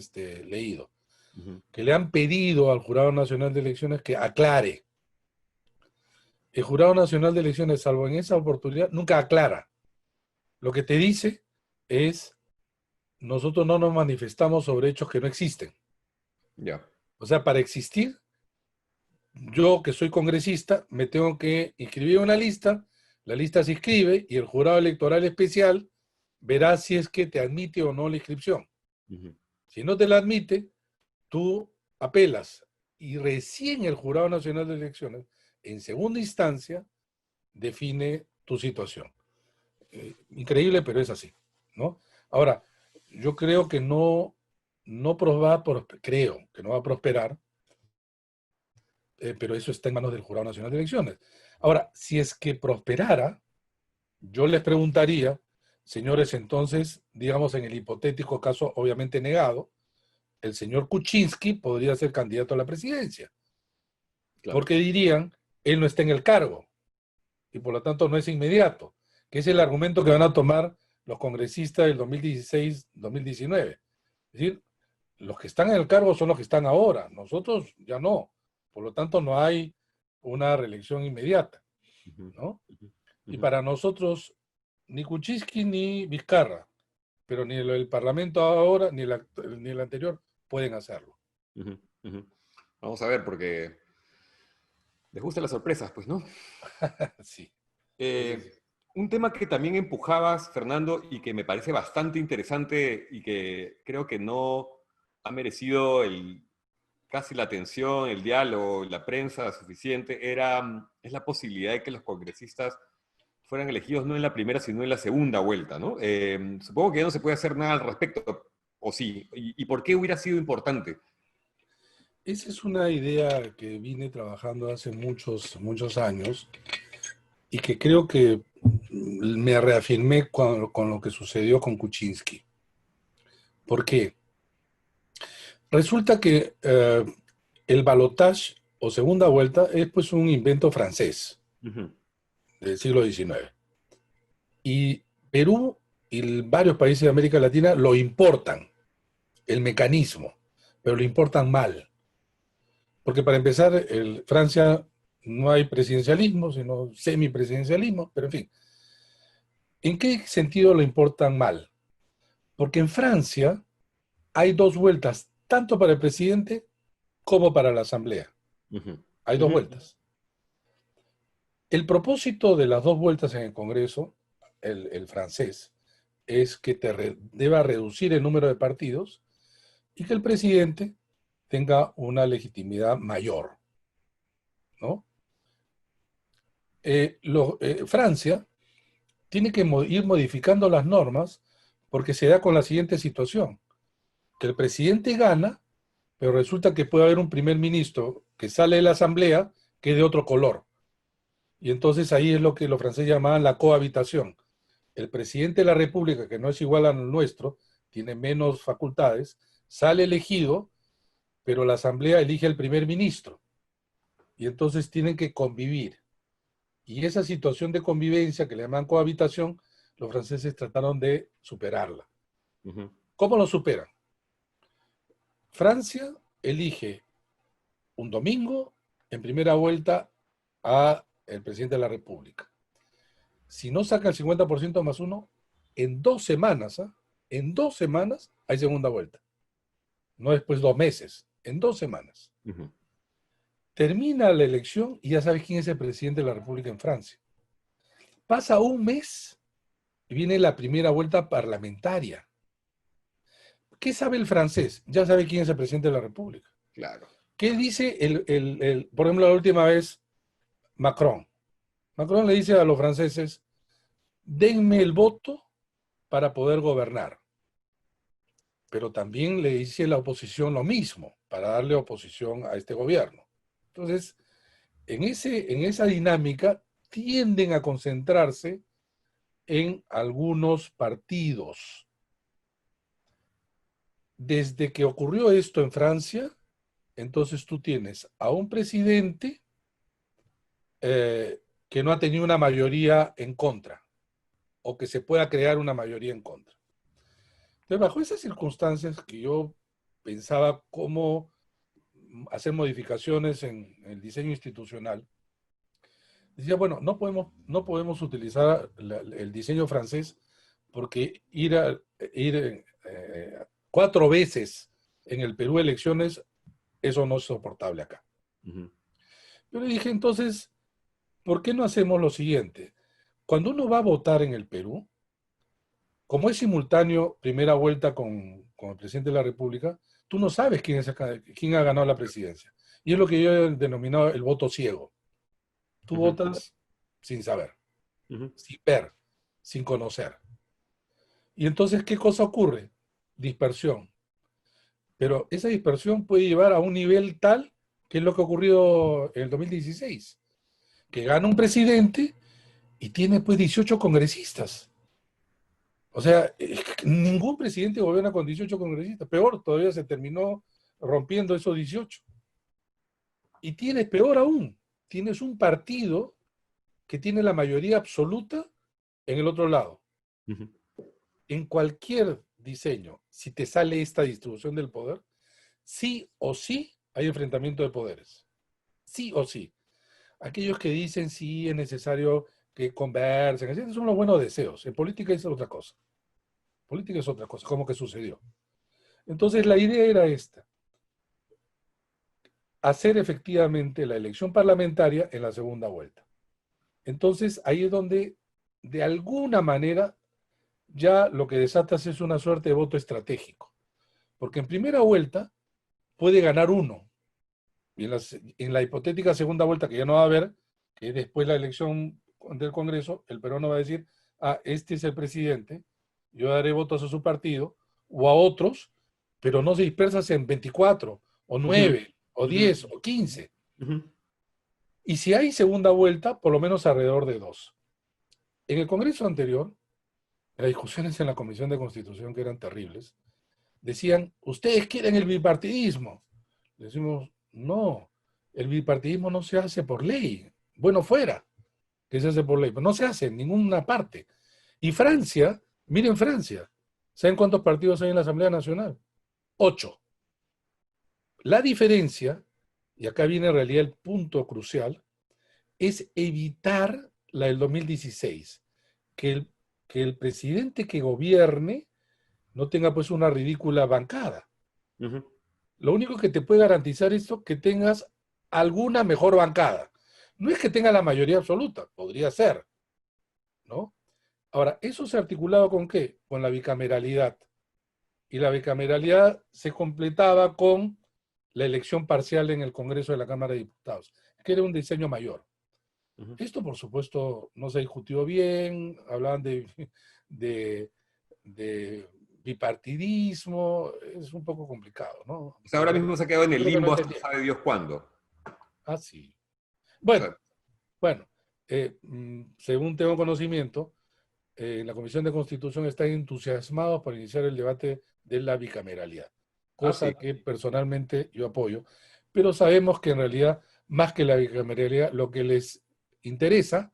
leído, Ujú. que le han pedido al Jurado Nacional de Elecciones que aclare. El Jurado Nacional de Elecciones, salvo en esa oportunidad, nunca aclara. Lo que te dice es, nosotros no nos manifestamos sobre hechos que no existen. Ya. O sea, para existir, yo que soy congresista, me tengo que inscribir en una lista, la lista se inscribe y el jurado electoral especial verá si es que te admite o no la inscripción. Ujú. Si no te la admite, tú apelas y recién el Jurado Nacional de Elecciones, en segunda instancia, define tu situación. Increíble, pero es así, ¿no? Ahora, yo creo que creo que no va a prosperar, pero eso está en manos del Jurado Nacional de Elecciones. Ahora, si es que prosperara, yo les preguntaría, señores, entonces, digamos en el hipotético caso, obviamente negado, el señor Kuczynski podría ser candidato a la presidencia, Claro. porque dirían, él no está en el cargo y por lo tanto no es inmediato, que es el argumento que van a tomar los congresistas del 2016-2019. Es decir, los que están en el cargo son los que están ahora, nosotros ya no. Por lo tanto, no hay una reelección inmediata, Ujú. ¿no? Ujú. Y Ujú. para nosotros, ni Kuczynski ni Vizcarra, pero ni el Parlamento ahora ni el anterior pueden hacerlo. Ujú. Ujú. Vamos a ver, porque les gustan las sorpresas, pues, ¿no? Sí, es Eh, así. un tema que también empujabas, Fernando, y que me parece bastante interesante y que creo que no ha merecido casi la atención, el diálogo, la prensa suficiente, es la posibilidad de que los congresistas fueran elegidos no en la primera, sino en la segunda vuelta, ¿no? Supongo que ya no se puede hacer nada al respecto, o sí. ¿Y por qué hubiera sido importante? Esa es una idea que vine trabajando hace muchos años y que creo que me reafirmé con lo que sucedió con Kuczynski. ¿Por qué? Resulta que el balotage o segunda vuelta es pues un invento francés Ujú. del siglo XIX. Y Perú y varios países de América Latina lo importan, el mecanismo, pero lo importan mal. Porque para empezar, Francia no hay presidencialismo, sino semipresidencialismo, pero en fin. ¿En qué sentido lo importan mal? Porque en Francia hay dos vueltas, tanto para el presidente como para la asamblea. Ujú. Hay dos Ujú. vueltas. El propósito de las dos vueltas en el Congreso, el francés, es que deba reducir el número de partidos y que el presidente tenga una legitimidad mayor, ¿no? Francia tiene que ir modificando las normas porque se da con la siguiente situación, que el presidente gana, pero resulta que puede haber un primer ministro que sale de la asamblea que es de otro color. Y entonces ahí es lo que los franceses llamaban la cohabitación. El presidente de la República, que no es igual al nuestro, tiene menos facultades, sale elegido, pero la asamblea elige al primer ministro. Y entonces tienen que convivir. Y esa situación de convivencia, que le llaman cohabitación, los franceses trataron de superarla. Ujú. ¿Cómo lo superan? Francia elige un domingo, en primera vuelta, a el presidente de la República. Si no saca el 50% más uno, en 2 semanas, ¿eh? En 2 semanas hay segunda vuelta. No después 2 meses, en 2 semanas. Ujú. Termina la elección y ya sabes quién es el presidente de la República en Francia. Pasa un mes y viene la primera vuelta parlamentaria. ¿Qué sabe el francés? Ya sabe quién es el presidente de la República. Claro. ¿Qué dice por ejemplo, la última vez Macron? Macron le dice a los franceses, denme el voto para poder gobernar. Pero también le dice a la oposición lo mismo, para darle oposición a este gobierno. Entonces, en esa dinámica tienden a concentrarse en algunos partidos. Desde que ocurrió esto en Francia, entonces tú tienes a un presidente que no ha tenido una mayoría en contra, o que se pueda crear una mayoría en contra. Entonces, bajo esas circunstancias que yo pensaba cómo hacer modificaciones en el diseño institucional, decía, bueno, no podemos utilizar el diseño francés porque ir 4 veces en el Perú elecciones, eso no es soportable acá. Ujú. Yo le dije, entonces, ¿por qué no hacemos lo siguiente? Cuando uno va a votar en el Perú, como es simultáneo primera vuelta con el presidente de la República, tú no sabes quién ha ganado la presidencia. Y es lo que yo he denominado el voto ciego. Tú Ujú. votas sin saber, Ujú. sin ver, sin conocer. Y entonces, ¿qué cosa ocurre? Dispersión. Pero esa dispersión puede llevar a un nivel tal que es lo que ha ocurrido en el 2016, que gana un presidente y tiene pues 18 congresistas. O sea, ningún presidente gobierna con 18 congresistas. Peor, todavía se terminó rompiendo esos 18. Y tienes, peor aún, tienes un partido que tiene la mayoría absoluta en el otro lado. Ujú. En cualquier diseño, si te sale esta distribución del poder, sí o sí hay enfrentamiento de poderes. Sí o sí. Aquellos que dicen sí es necesario que conversen, esos son los buenos deseos. En política es otra cosa. Política es otra cosa, como que sucedió. Entonces la idea era esta: hacer efectivamente la elección parlamentaria en la segunda vuelta. Entonces ahí es donde, de alguna manera, ya lo que desatas es una suerte de voto estratégico. Porque en primera vuelta puede ganar uno. Y en la hipotética segunda vuelta, que ya no va a haber, que es después la elección del Congreso, el peruano va a decir, ah, este es el presidente, yo daré votos a su partido o a otros, pero no se dispersas en 24 o Ujú. 9 o Ujú. 10 o 15. Ujú. Y si hay segunda vuelta, por lo menos alrededor de 2. En el Congreso anterior, en las discusiones en la Comisión de Constitución, que eran terribles, decían, ustedes quieren el bipartidismo. Le decimos, no, el bipartidismo no se hace por ley. Bueno, fuera que se hace por ley, pero no se hace en ninguna parte. Y Francia, miren Francia, ¿saben cuántos partidos hay en la Asamblea Nacional? 8. La diferencia, y acá viene en realidad el punto crucial, es evitar la del 2016, que el presidente que gobierne no tenga pues una ridícula bancada. Ujú. Lo único que te puede garantizar esto, que tengas alguna mejor bancada. No es que tenga la mayoría absoluta, podría ser, ¿no? Ahora, ¿eso se articulaba con qué? Con la bicameralidad. Y la bicameralidad se completaba con la elección parcial en el Congreso de la Cámara de Diputados, que era un diseño mayor. Ujú. Esto, por supuesto, no se discutió bien, hablaban de, de bipartidismo, es un poco complicado, ¿no? O sea, ahora mismo se ha quedado en el Creo que no limbo hasta entendieron. sabe Dios cuándo. Ah, sí. O Bueno, sea, bueno, según tengo conocimiento, la Comisión de Constitución está entusiasmada por iniciar el debate de la bicameralidad, ah, sí. cosa que personalmente yo apoyo, pero sabemos que en realidad, más que la bicameralidad, lo que les interesa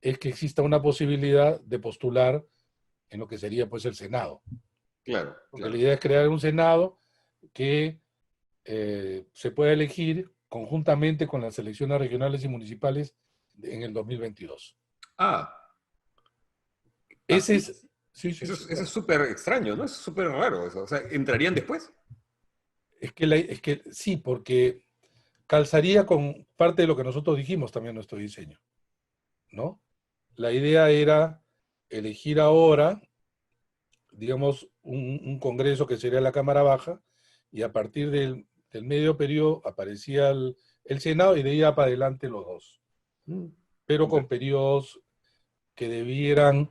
es que exista una posibilidad de postular en lo que sería pues el Senado, Claro, porque la claro. idea es crear un Senado que se pueda elegir conjuntamente con las elecciones regionales y municipales en el 2022. Ah, Ese así. es, sí, sí, sí, Eso es claro. súper extraño, ¿no? Es súper raro eso. O sea, ¿entrarían después? Es que sí, porque calzaría con parte de lo que nosotros dijimos también en nuestro diseño, ¿no? La idea era elegir ahora, digamos, un Congreso que sería la Cámara Baja, y a partir del medio periodo aparecía el Senado y de ahí para adelante los dos, Mm, pero con inter- periodos que debieran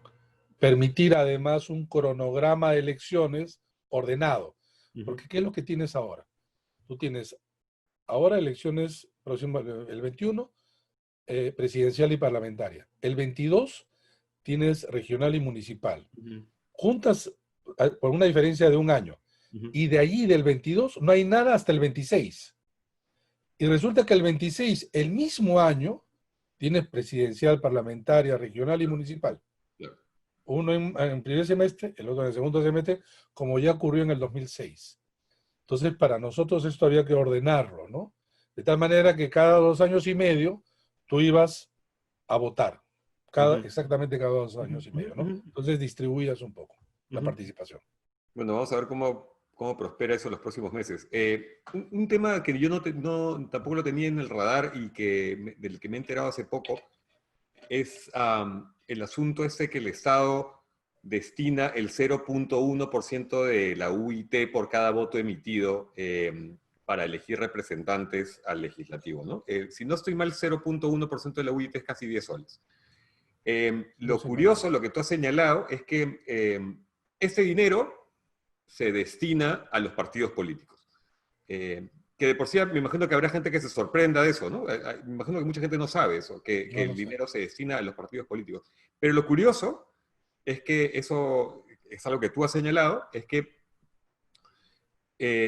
permitir además un cronograma de elecciones ordenado. ujú, Porque ¿qué es lo que tienes ahora? Tú tienes ahora elecciones próximas, el 21, presidencial y parlamentaria. El 22 tienes regional y municipal. ujú, Juntas por una diferencia de un año. ujú. Y de allí, del 22, no hay nada hasta el 26. Y resulta que el 26, el mismo año, tienes presidencial, parlamentaria, regional y municipal. Claro. Uno en primer semestre, el otro en el segundo semestre, como ya ocurrió en el 2006. Entonces, para nosotros esto había que ordenarlo, ¿no? De tal manera que cada 2 años y medio tú ibas a votar, Ujú, exactamente cada dos ujú, años y ujú, medio, ¿no? ujú, Entonces distribuías un poco la ujú. participación. Bueno, vamos a ver cómo prospera eso los próximos meses. Un tema que yo tampoco lo tenía en el radar y del que me he enterado hace poco es el asunto este que el Estado destina el 0,1% de la UIT por cada voto emitido para elegir representantes al legislativo, ¿no? Si no estoy mal, 0,1% de la UIT es casi 10 soles. No Lo sé mal. curioso, lo que tú has señalado, es que este dinero se destina a los partidos políticos. Que de por sí me imagino que habrá gente que se sorprenda de eso, ¿no? Me imagino que mucha gente no sabe eso, que No el lo sé. dinero se destina a los partidos políticos. Pero lo curioso es que eso es algo que tú has señalado, es que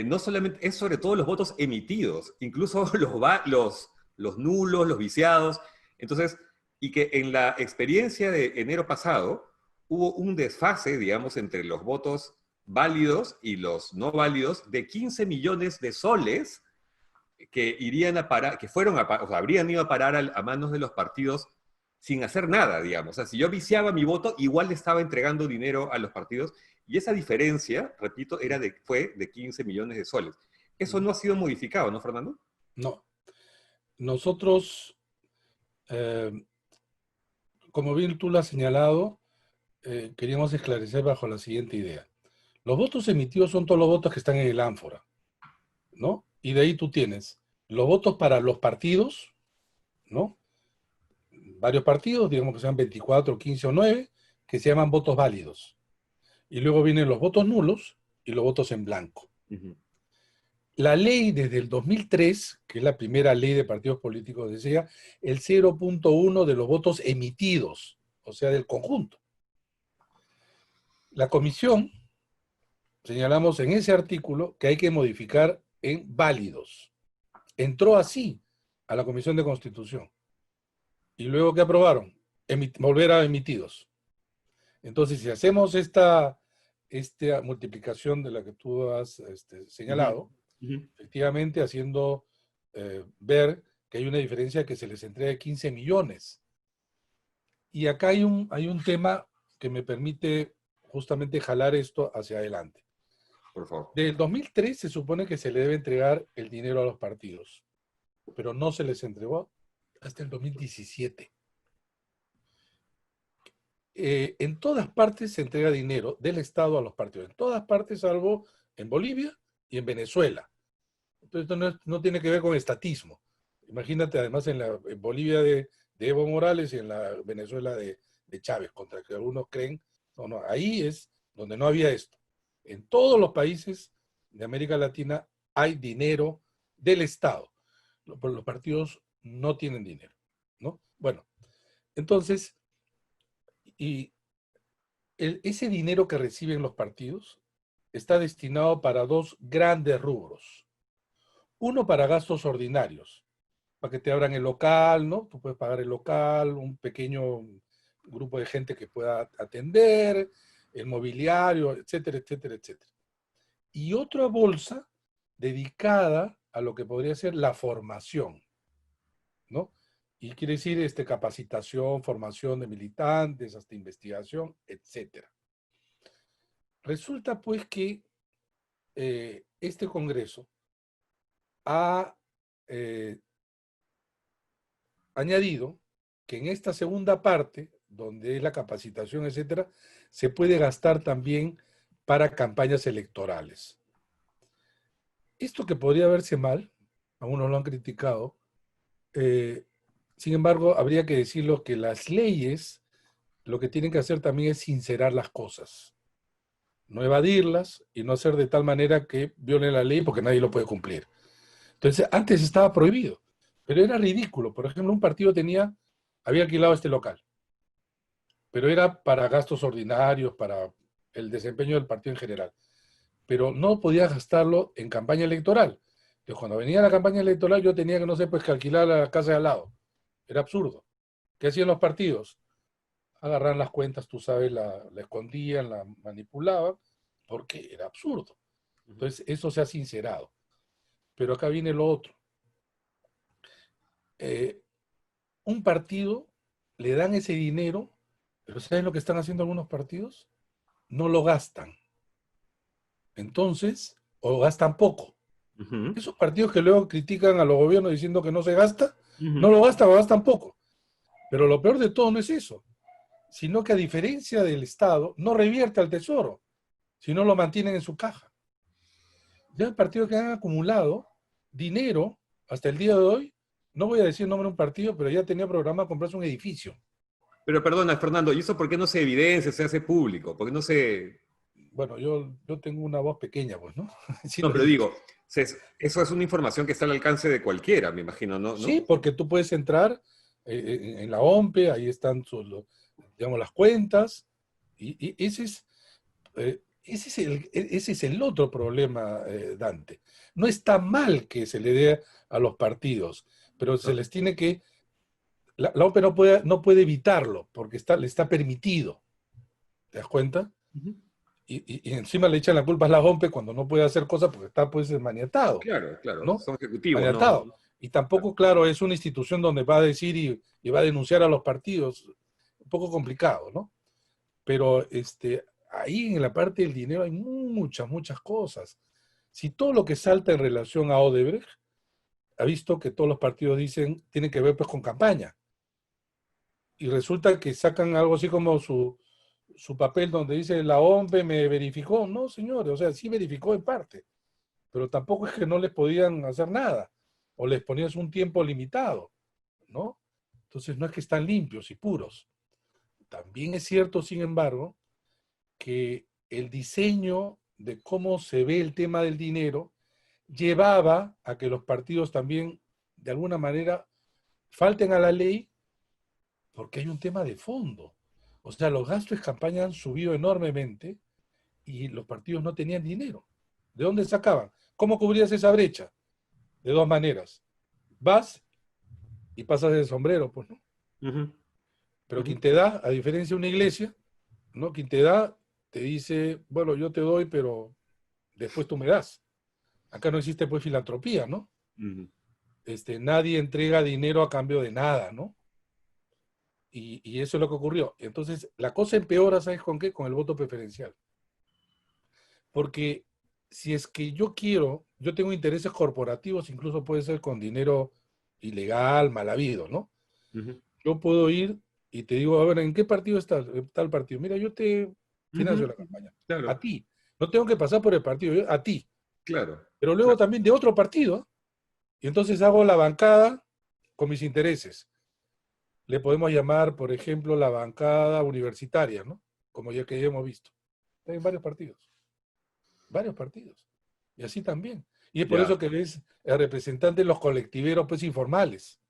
no solamente, es sobre todo los votos emitidos, incluso los nulos, los viciados. Entonces, y que en la experiencia de enero pasado hubo un desfase, digamos, entre los votos válidos y los no válidos de 15 millones de soles que irían a parar, que fueron o sea, habrían ido a parar a manos de los partidos sin hacer nada, digamos. O sea, si yo viciaba mi voto, igual le estaba entregando dinero a los partidos y esa diferencia, repito, fue de 15 millones de soles. Eso no ha sido modificado, ¿no, Fernando? No. Nosotros, eh, como bien tú lo has señalado, queríamos esclarecer bajo la siguiente idea. Los votos emitidos son todos los votos que están en el ánfora, ¿no? Y de ahí tú tienes los votos para los partidos, ¿no? Varios partidos, digamos que sean 24, 15 o 9, que se llaman votos válidos. Y luego vienen los votos nulos y los votos en blanco. Uh -huh. La ley desde el 2003, que es la primera ley de partidos políticos, decía el 0,1 de los votos emitidos, o sea, del conjunto. La comisión, señalamos en ese artículo que hay que modificar en válidos. Entró así a la Comisión de Constitución. Y luego que aprobaron, volver a emitidos. Entonces, si hacemos esta multiplicación de la que tú has Uh -huh. señalado, Uh -huh. efectivamente haciendo ver que hay una diferencia que se les entrega 15 millones. Y acá hay un tema que me permite justamente jalar esto hacia adelante. Por favor. Del 2003 se supone que se le debe entregar el dinero a los partidos, pero no se les entregó hasta el 2017. En todas partes se entrega dinero del Estado a los partidos, en todas partes, salvo en Bolivia y en Venezuela. Entonces, esto no tiene que ver con estatismo. Imagínate, además, en Bolivia de Evo Morales y en la Venezuela de Chávez, contra que algunos creen, no, ahí es donde no había esto. En todos los países de América Latina hay dinero del Estado. Los partidos no tienen dinero, ¿no? Bueno, entonces, y ese dinero que reciben los partidos está destinado para dos grandes rubros. Uno para gastos ordinarios, para que te abran el local, ¿no? Tú puedes pagar el local, un pequeño grupo de gente que pueda atender, el mobiliario, etcétera, etcétera, etcétera. Y otra bolsa dedicada a lo que podría ser la formación, ¿no? Y quiere decir capacitación, formación de militantes, hasta investigación, etcétera. Resulta pues que este Congreso ha añadido que en esta segunda parte, donde es la capacitación, etcétera, se puede gastar también para campañas electorales. Esto que podría verse mal, algunos lo han criticado, sin embargo, habría que decirlo que las leyes lo que tienen que hacer también es sincerar las cosas, no evadirlas y no hacer de tal manera que violen la ley porque nadie lo puede cumplir. Entonces, antes estaba prohibido, pero era ridículo. Por ejemplo, un partido había alquilado este local, pero era para gastos ordinarios, para el desempeño del partido en general. Pero no podía gastarlo en campaña electoral. Entonces, cuando venía la campaña electoral, yo tenía que, no sé, pues que alquilar la casa de al lado. Era absurdo. ¿Qué hacían los partidos? Agarraban las cuentas, tú sabes, la escondían, la manipulaban, porque era absurdo. Entonces, eso se ha sincerado. Pero acá viene lo otro. Un partido le dan ese dinero, pero ¿saben lo que están haciendo algunos partidos? No lo gastan. Entonces, o gastan poco. Esos partidos que luego critican a los gobiernos diciendo que no se gasta, no lo gastan o gastan poco. Pero lo peor de todo no es eso, sino que a diferencia del Estado, no revierte al tesoro, sino lo mantienen en su caja. Ya hay partidos que han acumulado dinero hasta el día de hoy, no voy a decir el nombre de un partido, pero ya tenía programado comprarse un edificio. Pero perdona, Fernando, ¿y eso por qué no se evidencia, se hace público? ¿Por qué no se...? Bueno, yo tengo una voz pequeña, pues, ¿no? Sí, No, pero digo, eso es una información que está al alcance de cualquiera, me imagino, ¿no? sí, porque tú puedes entrar en la OMPE, ahí están digamos, las cuentas, y ese es el otro problema, Dante. No está mal que se le dé a los partidos, pero se les tiene que... La OMPE no puede evitarlo, porque le está permitido. ¿Te das cuenta? Y encima le echan la culpa a la OMPE cuando no puede hacer cosas porque está pues maniatado, Claro, claro, ¿no? son ejecutivos, ¿no? Maniatado. Y tampoco, claro, es una institución donde va a decir y va a denunciar a los partidos. Un poco complicado, ¿no? Pero ahí en la parte del dinero hay muchas, muchas cosas. Si todo lo que salta en relación a Odebrecht, ha visto que todos los partidos dicen, tiene que ver pues con campaña. Y resulta que sacan algo así como su papel donde dice la OMPE me verificó. No, señores, o sea, sí verificó en parte, pero tampoco es que no les podían hacer nada, o les ponías un tiempo limitado, ¿no? Entonces no es que están limpios y puros. También es cierto, sin embargo, que el diseño de cómo se ve el tema del dinero llevaba a que los partidos también, de alguna manera, falten a la ley porque hay un tema de fondo. O sea, los gastos de campaña han subido enormemente y los partidos no tenían dinero. ¿De dónde sacaban? ¿Cómo cubrías esa brecha? De dos maneras. Vas y pasas el sombrero, pues, ¿no? Pero quien te da, a diferencia de una iglesia, ¿no? Quien te da, te dice, bueno, yo te doy, pero después tú me das. Acá no existe, pues, filantropía, ¿no? Nadie entrega dinero a cambio de nada, ¿no? Y eso es lo que ocurrió. Entonces, la cosa empeora, ¿sabes con qué? Con el voto preferencial. Porque si es que yo tengo intereses corporativos, incluso puede ser con dinero ilegal, mal habido, ¿no? Yo puedo ir y te digo, a ver, ¿en qué partido estás? Tal partido. Mira, yo te financio la campaña. Claro, A ti. No tengo que pasar por el partido, a ti. claro. Pero luego también de otro partido. Y entonces hago la bancada con mis intereses. le podemos llamar, por ejemplo, la bancada universitaria, ¿no? Como ya que ya hemos visto. Hay varios partidos, varios partidos. Y así también. Y es por eso Ya. que ves el representante de los colectiveros, pues, informales.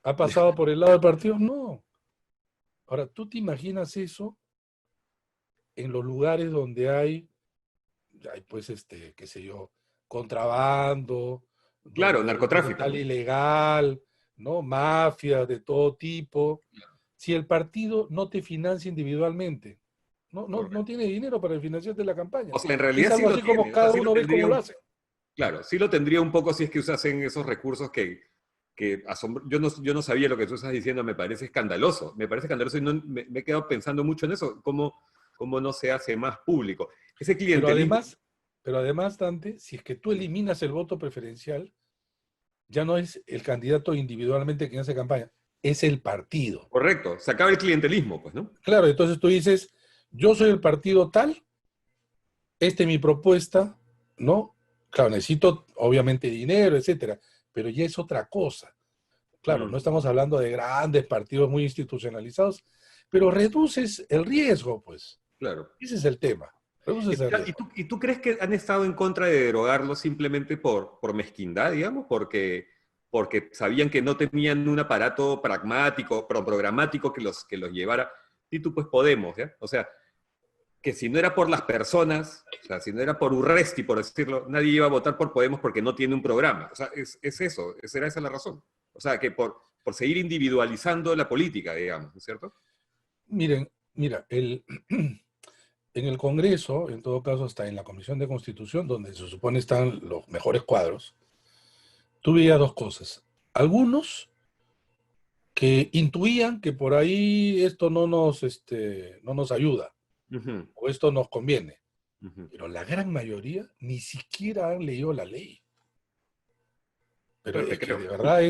¿Ha pasado por el lado del partido? No. Ahora, ¿tú te imaginas eso en los lugares donde hay pues, qué sé yo, contrabando, Claro, donde hay narcotráfico, capital ¿no? ilegal, ¿no? Mafias de todo tipo? Si el partido no te financia individualmente, no Correcto. tiene dinero para financiarte la campaña. O sea, en Es realidad sí algo lo así como tiene, o sea, cada sí lo uno ves tendría cómo lo hace. claro, sí lo tendría un poco si es que usasen esos recursos yo no sabía lo que tú estás diciendo, me parece escandaloso y me he quedado pensando mucho en eso, cómo no se hace más público. Ese Pero clientelismo, además, pero además, Dante, si es que tú eliminas el voto preferencial, ya no es el candidato individualmente quien hace campaña, es el partido. correcto, se acaba el clientelismo, pues, ¿no? Claro, entonces tú dices, yo soy el partido tal, esta es mi propuesta, ¿no? Claro, necesito obviamente dinero, etcétera, pero ya es otra cosa. Claro, no Mm, estamos hablando de grandes partidos muy institucionalizados, pero reduces el riesgo, pues. claro. Ese es el tema. Reduces el ¿Y riesgo. tú crees que han estado en contra de derogarlo simplemente por mezquindad, digamos? Porque sabían que no tenían un aparato pragmático, programático que los llevara. Y tú, pues Podemos, ¿ya? O sea, que si no era por las personas, o sea, si no era por Urresti, por decirlo, nadie iba a votar por Podemos porque no tiene un programa. O sea, es eso, será esa la razón. O sea, que por seguir individualizando la política, digamos, ¿no es cierto? Miren, mira, en el Congreso, en todo caso, hasta en la Comisión de Constitución, donde se supone están los mejores cuadros, tú veías dos cosas. Algunos que intuían que por ahí esto no nos ayuda Ujú, o esto nos conviene, ujú. pero la gran mayoría ni siquiera han leído la ley. Pero Claro, te es que creo. de verdad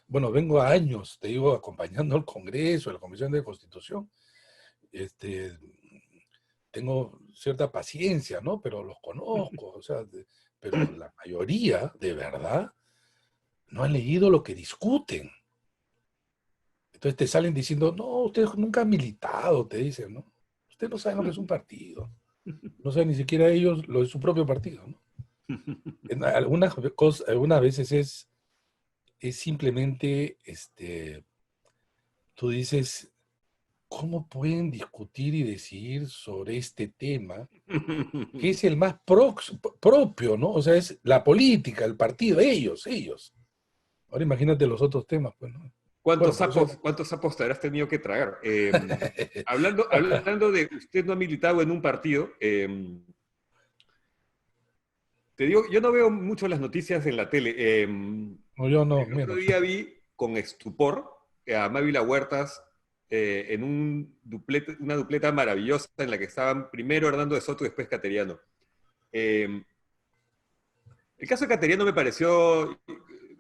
bueno, vengo a años, te digo, acompañando al Congreso, a la Comisión de Constitución, este, tengo cierta paciencia, ¿no? Pero los conozco, o sea, pero la mayoría, de verdad, no han leído lo que discuten. Entonces te salen diciendo, no, usted nunca ha militado, te dicen, ¿no? Usted no sabe lo que es un partido. No saben ni siquiera ellos lo de su propio partido, ¿no? En algunas veces es simplemente, tú dices, ¿cómo pueden discutir y decidir sobre este tema que es el más propio, ¿no? O sea, es la política, el partido, ellos. Ahora imagínate los otros temas, pues, ¿no? Bueno, por eso... Cuántos sapos te habrás tenido que tragar? Hablando de usted no ha militado en un partido, te digo, yo no veo mucho las noticias en la tele. No, yo no, El otro menos. día vi con estupor a Mávila Huertas en una dupleta maravillosa en la que estaban primero Hernando de Soto y después Cateriano. Eh, el caso de Cateriano me pareció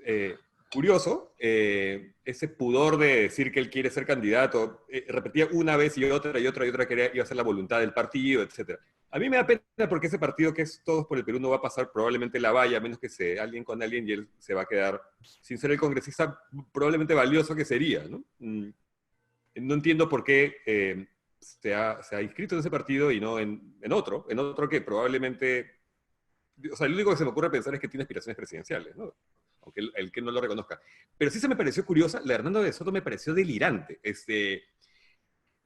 eh, curioso, ese pudor de decir que él quiere ser candidato, repetía una vez y otra que iba a ser la voluntad del partido, etc. A mí me da pena porque ese partido que es Todos por el Perú no va a pasar probablemente la valla, a menos que sea alguien con alguien y él se va a quedar sin ser el congresista probablemente valioso que sería, ¿no? No entiendo por qué se ha inscrito en ese partido y no en otro que probablemente o sea, lo único que se me ocurre pensar es que tiene aspiraciones presidenciales, ¿no? Aunque el que no lo reconozca. Pero sí se me pareció curiosa, la de Hernando de Soto me pareció delirante.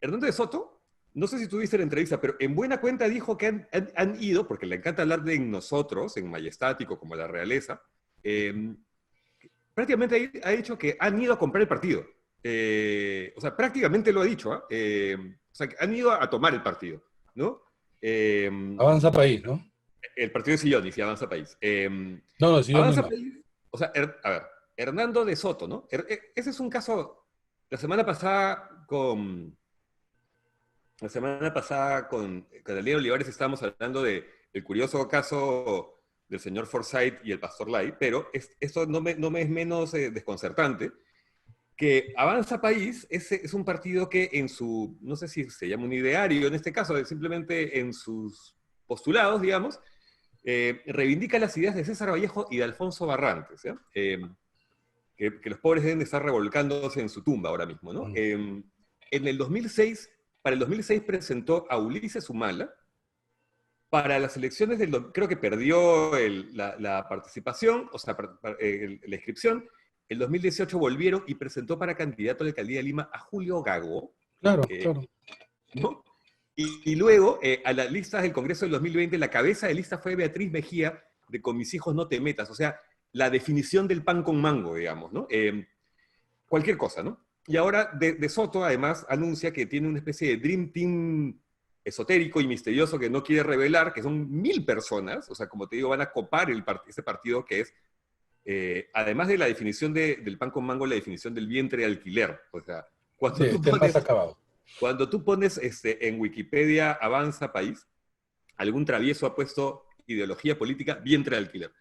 Hernando de Soto, no sé si tuviste la entrevista, pero en buena cuenta dijo que han ido, porque le encanta hablar de nosotros, en majestático, como la realeza, eh, prácticamente ha dicho que han ido a comprar el partido. O sea, prácticamente lo ha dicho, ¿ah? O sea, que han ido a tomar el partido, ¿no? Eh, Avanza país, ¿no? el partido de Sillonis y Avanza País. No, no, si yo ni Avanza no. País, o sea, a ver, Hernando de Soto, ¿no? Ese es un caso, la semana pasada con Daniel Olivares estábamos hablando del curioso caso del señor Forsyth y el pastor Lai, pero esto no me es menos desconcertante, que Avanza País es un partido que no sé si se llama un ideario en este caso, simplemente en sus postulados, digamos, reivindica las ideas de César Vallejo y de Alfonso Barrantes. ¿Ya? que los pobres deben de estar revolcándose en su tumba ahora mismo, ¿no? En el 2006, para el 2006 presentó a Ulises Humala. Para las elecciones creo que perdió la participación, o sea, la inscripción. El 2018 volvieron y presentó para candidato a la alcaldía de Lima a Julio Gago, Claro, claro. ¿no? Y luego, a las listas del Congreso del 2020, la cabeza de lista fue Beatriz Mejía, de Con mis hijos no te metas. O sea, la definición del pan con mango, digamos, ¿no? Cualquier cosa, ¿no? Y ahora de Soto, además, anuncia que tiene una especie de Dream Team esotérico y misterioso que no quiere revelar, que son 1000 personas, o sea, como te digo, van a copar ese partido que es, además de la definición del pan con mango, la definición del vientre de alquiler. O sea, Sí, este más acabado. Cuando tú pones en Wikipedia Avanza País, algún travieso ha puesto ideología política vientre de alquiler.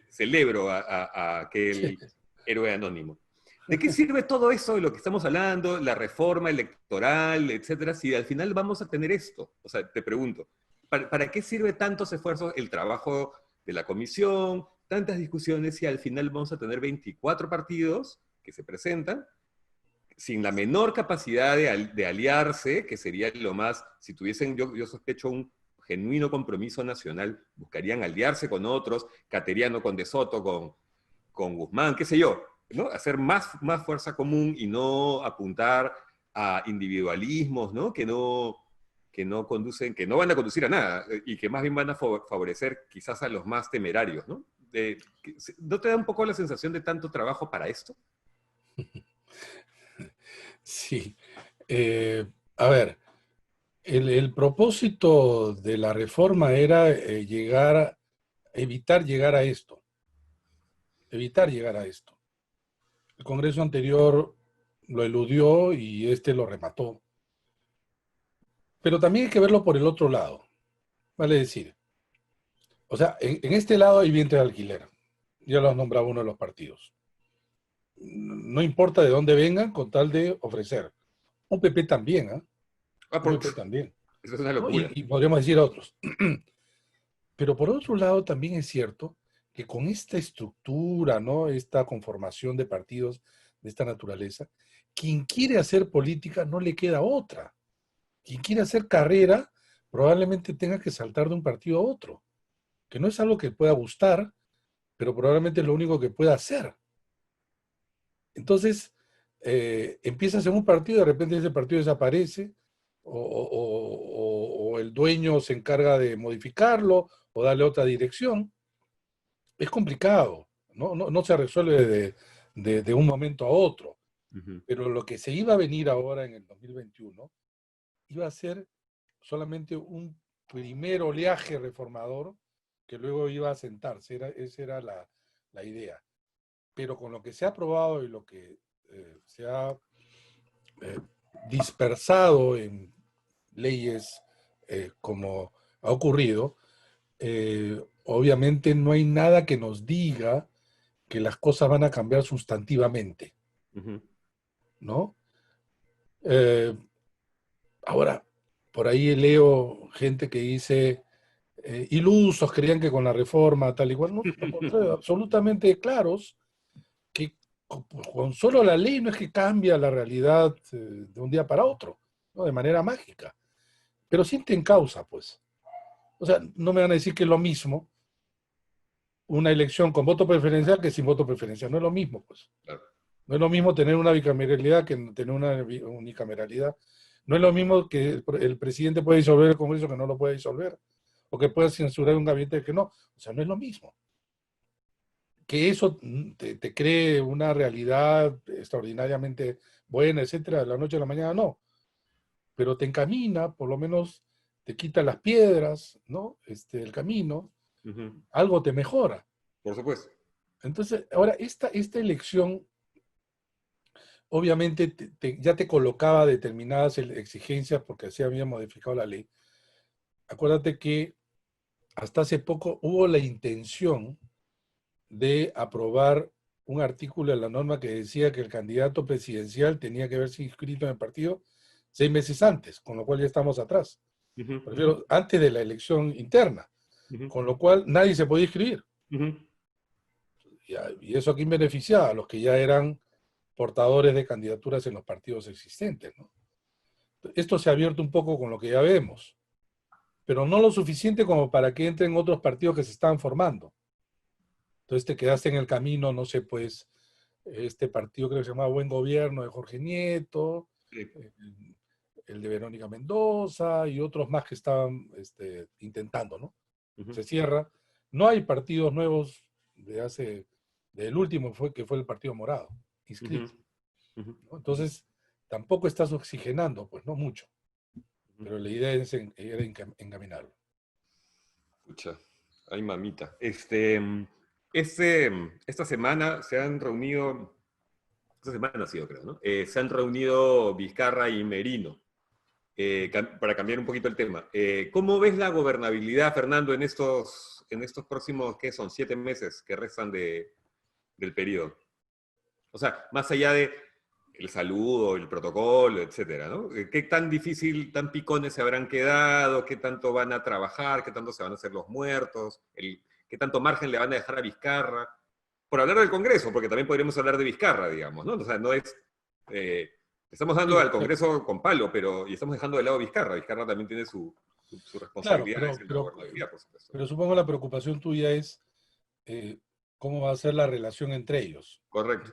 Celebro a aquel héroe anónimo. ¿De qué sirve todo eso de lo que estamos hablando, la reforma electoral, etcétera, si al final vamos a tener esto? O sea, te pregunto, ¿para qué sirve tantos esfuerzos, el trabajo de la comisión, tantas discusiones, si al final vamos a tener 24 partidos que se presentan, sin la menor capacidad de aliarse, que sería lo más, si tuviesen, yo sospecho, un genuino compromiso nacional, buscarían aliarse con otros, Cateriano con De Soto, con Guzmán, qué sé yo, ¿no? Hacer más fuerza común y no apuntar a individualismos, ¿no? Que no conducen, que no van a conducir a nada, y que más bien van a favorecer quizás a los más temerarios, ¿no? ¿No te da un poco la sensación de tanto trabajo para esto? Sí. A ver, el propósito de la reforma era evitar llegar a esto. Evitar llegar a esto. El Congreso anterior lo eludió y este lo remató. Pero también hay que verlo por el otro lado. Vale decir, o sea, en este lado hay vientre de alquiler. Ya lo has nombrado uno de los partidos. No importa de dónde vengan, con tal de ofrecer. Un PP también, ¿eh? Un PP también. Eso es una ¿No? locura. Y podríamos decir otros. Pero por otro lado, también es cierto que con esta estructura, ¿no? Esta conformación de partidos de esta naturaleza, quien quiere hacer política no le queda otra. Quien quiere hacer carrera probablemente tenga que saltar de un partido a otro, que no es algo que pueda gustar, pero probablemente es lo único que pueda hacer. Entonces, empiezas en un partido, de repente ese partido desaparece, o el dueño se encarga de modificarlo o darle otra dirección. Es complicado, no se resuelve de un momento a otro. Pero lo que se iba a venir ahora en el 2021 iba a ser solamente un primer oleaje reformador que luego iba a sentarse. Esa era la idea. Pero con lo que se ha aprobado y lo que se ha dispersado en leyes como ha ocurrido, obviamente no hay nada que nos diga que las cosas van a cambiar sustantivamente, ¿no? Ahora, por ahí leo gente que dice, ilusos, creían que con la reforma tal y cual, no, al contrario, absolutamente claros, que con solo la ley no es que cambia la realidad de un día para otro, ¿no? De manera mágica, pero sienten causa, pues. O sea, no me van a decir que es lo mismo una elección con voto preferencial que sin voto preferencial, no es lo mismo, pues. Claro. No es lo mismo tener una bicameralidad que tener una unicameralidad. No es lo mismo que el presidente puede disolver el Congreso que no lo puede disolver, o que pueda censurar un gabinete que no. O sea, no es lo mismo. Que eso te cree una realidad extraordinariamente buena, etcétera, de la noche a la mañana, no. Pero te encamina, por lo menos te quita las piedras, ¿no? El camino, algo te mejora. Por supuesto. Entonces, ahora, esta elección obviamente ya te colocaba determinadas exigencias porque así había modificado la ley. Acuérdate que hasta hace poco hubo la intención de aprobar un artículo de la norma que decía que el candidato presidencial tenía que haberse inscrito en el partido 6 meses antes, con lo cual ya estamos atrás. Prefiero antes de la elección interna, con lo cual nadie se podía inscribir. Y eso a quién beneficiaba, a los que ya eran portadores de candidaturas en los partidos existentes, ¿no? Esto se ha abierto un poco con lo que ya vemos, pero no lo suficiente como para que entren otros partidos que se están formando. Entonces te quedaste en el camino, no sé, pues, este partido creo que se llamaba Buen Gobierno de Jorge Nieto, Sí. el de Verónica Mendoza y otros más que estaban intentando, ¿no? Ujú, Se cierra. No hay partidos nuevos del último que fue el Partido Morado, ujú, inscrito, ujú, ¿no? Entonces, tampoco estás oxigenando, pues no mucho, ujú. pero la idea era encaminarlo. Pucha, ay mamita. Esta semana se han reunido, esta semana ha sido creo, ¿no? Se han reunido Vizcarra y Merino. Para cambiar un poquito el tema. ¿Cómo ves la gobernabilidad, Fernando, en estos próximos, qué son, 7 meses que restan del periodo? O sea, más allá de el saludo, el protocolo, etcétera, ¿no? ¿Qué tan difícil, tan picones se habrán quedado? ¿Qué tanto van a trabajar? ¿Qué tanto se van a hacer los muertos? ¿Qué tanto margen le van a dejar a Vizcarra? Por hablar del Congreso, porque también podríamos hablar de Vizcarra, digamos, ¿no? O sea, no es... eh, estamos dando Sí, al Congreso con palo, y estamos dejando de lado a Vizcarra. Vizcarra también tiene su claro, responsabilidad en la gobernabilidad, por supuesto. pero supongo la preocupación tuya es cómo va a ser la relación entre ellos. Correcto.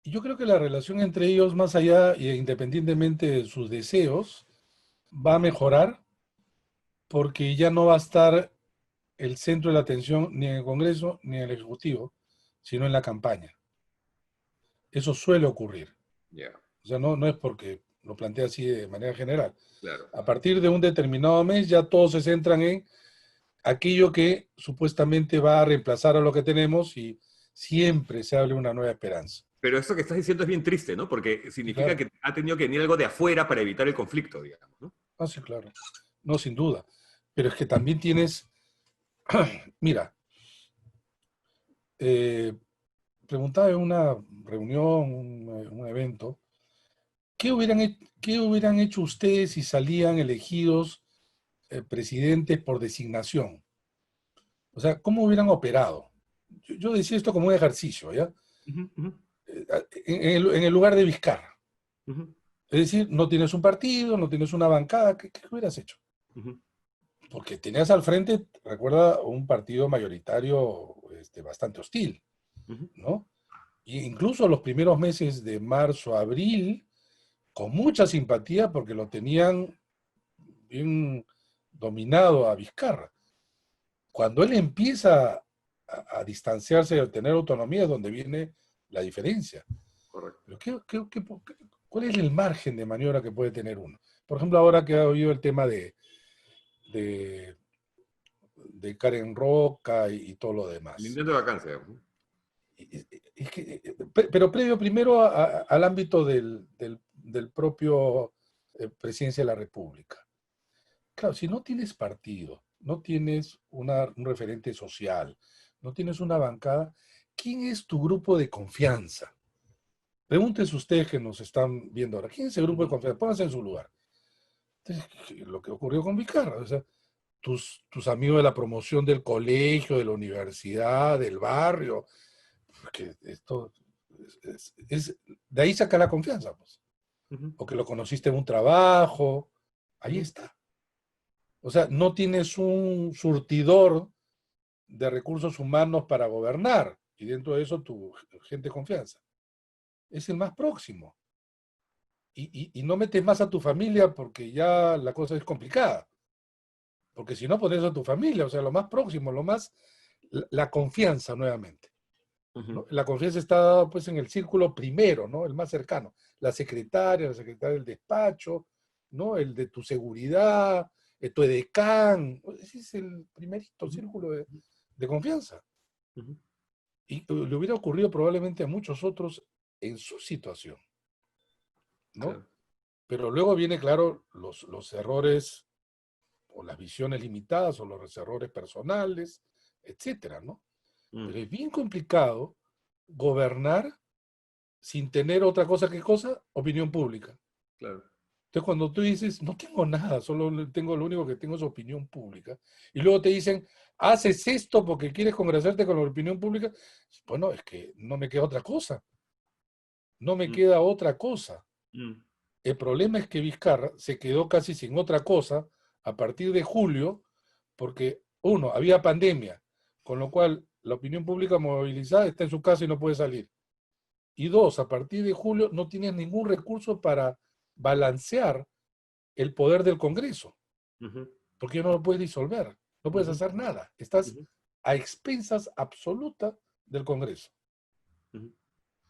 Y yo creo que la relación entre ellos, más allá e independientemente de sus deseos, va a mejorar porque ya no va a estar el centro de la atención ni en el Congreso ni en el Ejecutivo, sino en la campaña. Eso suele ocurrir. Ya, O sea, no es porque lo plantea así de manera general. claro. A partir de un determinado mes ya todos se centran en aquello que supuestamente va a reemplazar a lo que tenemos y siempre se habla de una nueva esperanza. Pero esto que estás diciendo es bien triste, ¿no? Porque Sí, significa claro. que ha tenido que venir algo de afuera para evitar el conflicto, digamos, ¿no? Ah, sí, claro. No, sin duda. Pero es que también tienes, mira, eh, preguntaba en una reunión, un evento, ¿qué hubieran hecho ustedes si salían elegidos presidentes por designación? O sea, ¿cómo hubieran operado? Yo decía esto como un ejercicio, ¿ya? Ujú, ujú, En el lugar de Vizcarra. ujú, Es decir, no tienes un partido, no tienes una bancada, ¿qué hubieras hecho? ujú, Porque tenías al frente, recuerda, un partido mayoritario bastante hostil, ujú. ¿no? Y incluso los primeros meses de marzo, abril, con mucha simpatía porque lo tenían bien dominado a Vizcarra. Cuando él empieza a distanciarse y a tener autonomía es donde viene la diferencia. Correcto. Pero ¿cuál es el margen de maniobra que puede tener uno? Por ejemplo, ahora que ha oído el tema de, de Karen Roca y todo lo El demás. intento de vacancia. Ujú. Pero previo primero al ámbito del propio presidencia de la República. Claro, si no tienes partido, no tienes un referente social, no tienes una bancada, ¿quién es tu grupo de confianza? Pregúntense ustedes que nos están viendo ahora, ¿quién es el grupo de Ujú. confianza? Pónganse en su lugar. Entonces, lo que ocurrió con Vizcarra, o sea, tus amigos de la promoción del colegio, de la universidad, del barrio, porque esto de ahí saca la confianza, pues. Ujú, O que lo conociste en un trabajo, ahí ujú. está. O sea, no tienes un surtidor de recursos humanos para gobernar, y dentro de eso tu gente de confianza. Es el más próximo. Y no metes más a tu familia porque ya la cosa es complicada. Porque si no pones a tu familia, o sea, lo más próximo, la confianza nuevamente. Ujú. ¿No? La confianza está pues en el círculo primero, ¿no? El más cercano. La secretaria del despacho, ¿no? El de tu seguridad, tu edecán. Ese es el primerito Ujú. círculo de confianza. Ujú. Y le hubiera ocurrido probablemente a muchos otros en su situación, ¿no? Claro. Pero luego viene, claro, los errores o las visiones limitadas o los errores personales, etcétera, ¿no? Mm, Pero es bien complicado gobernar sin tener otra cosa que cosa, opinión pública. claro. Entonces, cuando tú dices, no tengo nada, solo tengo, lo único que tengo es opinión pública, y luego te dicen, haces esto porque quieres congraciarte con la opinión pública, bueno, es que no me queda otra cosa, no me Mm, queda otra cosa. mm, El problema es que Vizcarra se quedó casi sin otra cosa a partir de julio, porque, uno, había pandemia, con lo cual la opinión pública movilizada está en su casa y no puede salir. Y dos, a partir de julio no tienes ningún recurso para balancear el poder del Congreso, ujú, porque no lo puedes disolver, no puedes ujú, hacer nada. Estás ujú, a expensas absolutas del Congreso. ujú.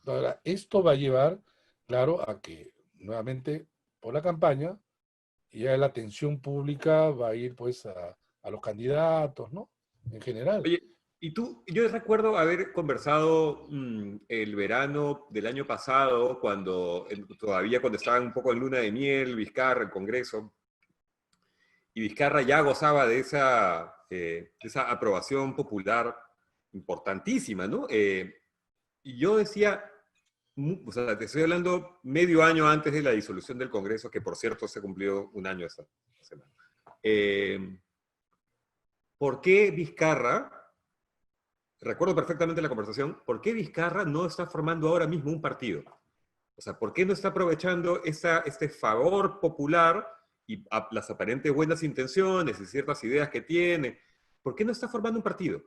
Ahora, esto va a llevar, claro, a que nuevamente por la campaña ya la atención pública va a ir pues a los candidatos, ¿no? En general. Oye, y tú, yo recuerdo haber conversado el verano del año pasado, todavía cuando estaban un poco en luna de miel, Vizcarra, el Congreso, y Vizcarra ya gozaba de esa aprobación popular importantísima, ¿no? Y yo decía, o sea, te estoy hablando medio año antes de la disolución del Congreso, que por cierto se cumplió un año esta semana. Eh, ¿Por qué Vizcarra, recuerdo perfectamente la conversación, por qué Vizcarra no está formando ahora mismo un partido? O sea, ¿por qué no está aprovechando este favor popular y las aparentes buenas intenciones y ciertas ideas que tiene? ¿Por qué no está formando un partido?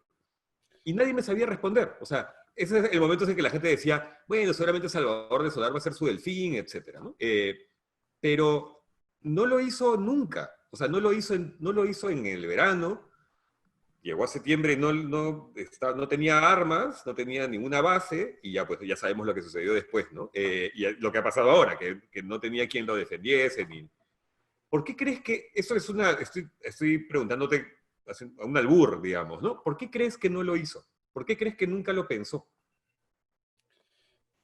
Y nadie me sabía responder. O sea, ese es el momento en que la gente decía, bueno, seguramente Salvador de Solar va a ser su delfín, etcétera, ¿no? Pero no lo hizo nunca. O sea, no lo hizo en el verano. Llegó a septiembre, no tenía armas, no tenía ninguna base, y ya, pues, ya sabemos lo que sucedió después, ¿no? Y lo que ha pasado ahora, que no tenía quien lo defendiese. ¿Por qué crees que eso es estoy preguntándote a un albur, digamos, ¿no? ¿Por qué crees que no lo hizo? ¿Por qué crees que nunca lo pensó?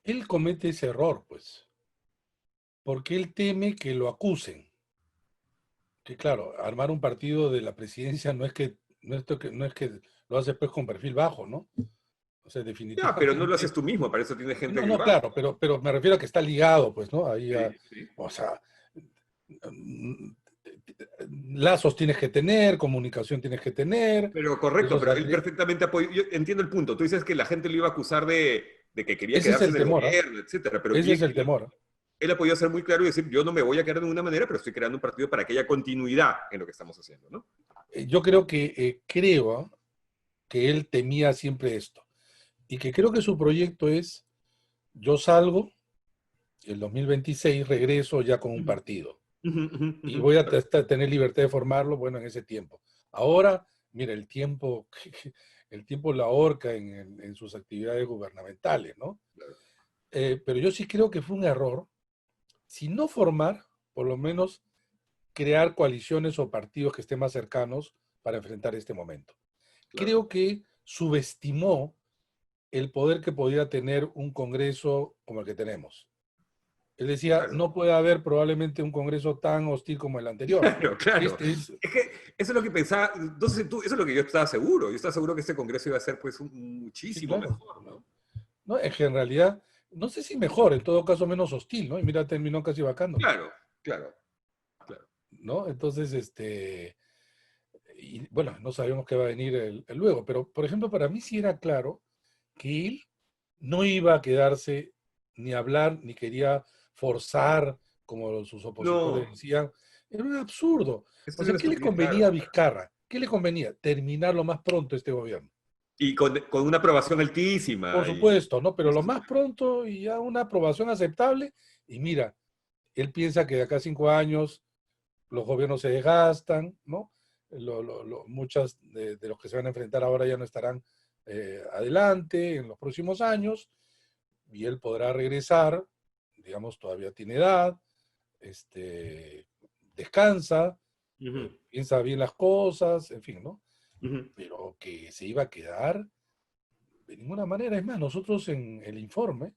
Él comete ese error, pues, porque él teme que lo acusen. Que claro, armar un partido de la presidencia no es que lo haces pues con perfil bajo, ¿no? O sea, Ya, pero no lo haces definitivamente. tú mismo, para eso tiene gente No, que no, lo hace. claro, pero me refiero a que está ligado, pues, ¿no? Sí, sí. O sea, mm, lazos tienes que tener, comunicación tienes que tener, Pero correcto, eso pero él saldría. perfectamente apoya. Yo entiendo el punto. Tú dices que la gente lo iba a acusar de que quería Ese es quedarse el en el temor, ¿ah? gobierno, etcétera. Pero Ese es el temor. él ha podido ser muy claro y decir, yo no me voy a quedar de ninguna manera, pero estoy creando un partido para que haya continuidad en lo que estamos haciendo, ¿no? Yo creo ¿ah? Que él temía siempre esto. Y que creo que su proyecto es, yo salgo, el 2026 regreso ya con un Ujú, partido. ujú, ujú, Y ujú. voy a tener libertad de formarlo, bueno, en ese tiempo. Ahora, mira, el tiempo, el tiempo la ahorca en sus actividades gubernamentales, ¿no? Claro. Pero yo sí creo que fue un error, si no formar, por lo menos crear coaliciones o partidos que estén más cercanos para enfrentar este momento. Claro. Creo que subestimó el poder que podía tener un Congreso como el que tenemos. Él decía, Claro. no puede haber probablemente un Congreso tan hostil como el anterior. Claro, claro. Este es, Es que eso es lo que pensaba, entonces eso es lo que yo estaba seguro. Yo estaba seguro que este Congreso iba a ser pues sí, muchísimo claro. mejor, ¿no? ¿No? Es que en realidad, no sé si mejor, en todo caso menos hostil, ¿no? Y mira, terminó casi vacándonos, Claro, claro, claro. ¿no? Entonces, y bueno, no sabemos qué va a venir el luego, pero por ejemplo, para mí sí era claro que él no iba a quedarse ni a hablar, ni quería forzar, como sus opositores No, decían. Era un absurdo. esto O es sea, una ¿qué le estupidez, convenía claro. a Vizcarra? ¿Qué le convenía? Terminar lo más pronto este gobierno. Y con una aprobación Por altísima. supuesto, ¿no? Pero lo Esto más pronto y ya una aprobación aceptable. Y mira, él piensa que de acá a 5 años los gobiernos se desgastan, ¿no? Muchas de los que se van a enfrentar ahora ya no estarán adelante en los próximos años y él podrá regresar, digamos, todavía tiene edad, descansa, ujú, piensa bien las cosas, en fin, ¿no? ujú. Pero que se iba a quedar de ninguna manera. Es más, nosotros en el informe,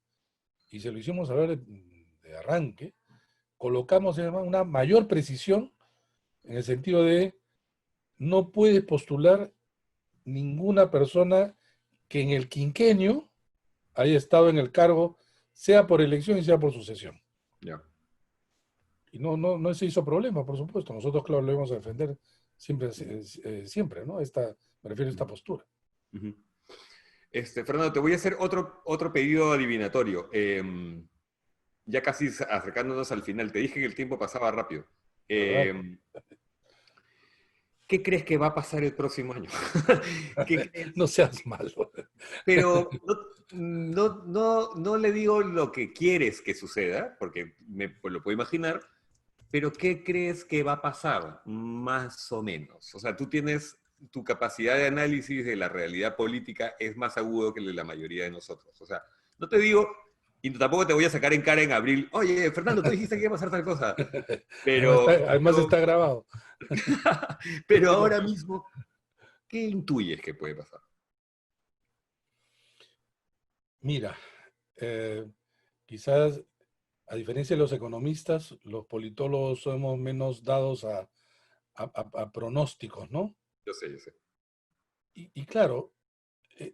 y se lo hicimos saber de arranque, colocamos además una mayor precisión en el sentido de no puede postular ninguna persona que en el quinquenio haya estado en el cargo, sea por elección y sea por sucesión. Ya. Y no se hizo problema, por supuesto. Nosotros, claro, lo íbamos a defender siempre, siempre, ¿no? Me refiero a esta postura. Ujú. Fernando, te voy a hacer otro pedido adivinatorio. Ya casi acercándonos al final, te dije que el tiempo pasaba rápido. Pero dale. Eh, ¿Qué crees que va a pasar el próximo año? ¿Qué crees? No seas malo. Pero no le digo lo que quieres que suceda, porque pues, lo puedo imaginar, pero ¿qué crees que va a pasar? Más o menos. O sea, tú tienes, tu capacidad de análisis de la realidad política es más agudo que la mayoría de nosotros. O sea, no te digo, y tampoco te voy a sacar en cara en abril, oye, Fernando, tú dijiste que iba a pasar tal cosa, Además está grabado. pero ahora mismo, ¿qué intuyes que puede pasar? Mira, eh, quizás a diferencia de los economistas, los politólogos somos menos dados a pronósticos, ¿no? Yo sé, yo sé. Y claro,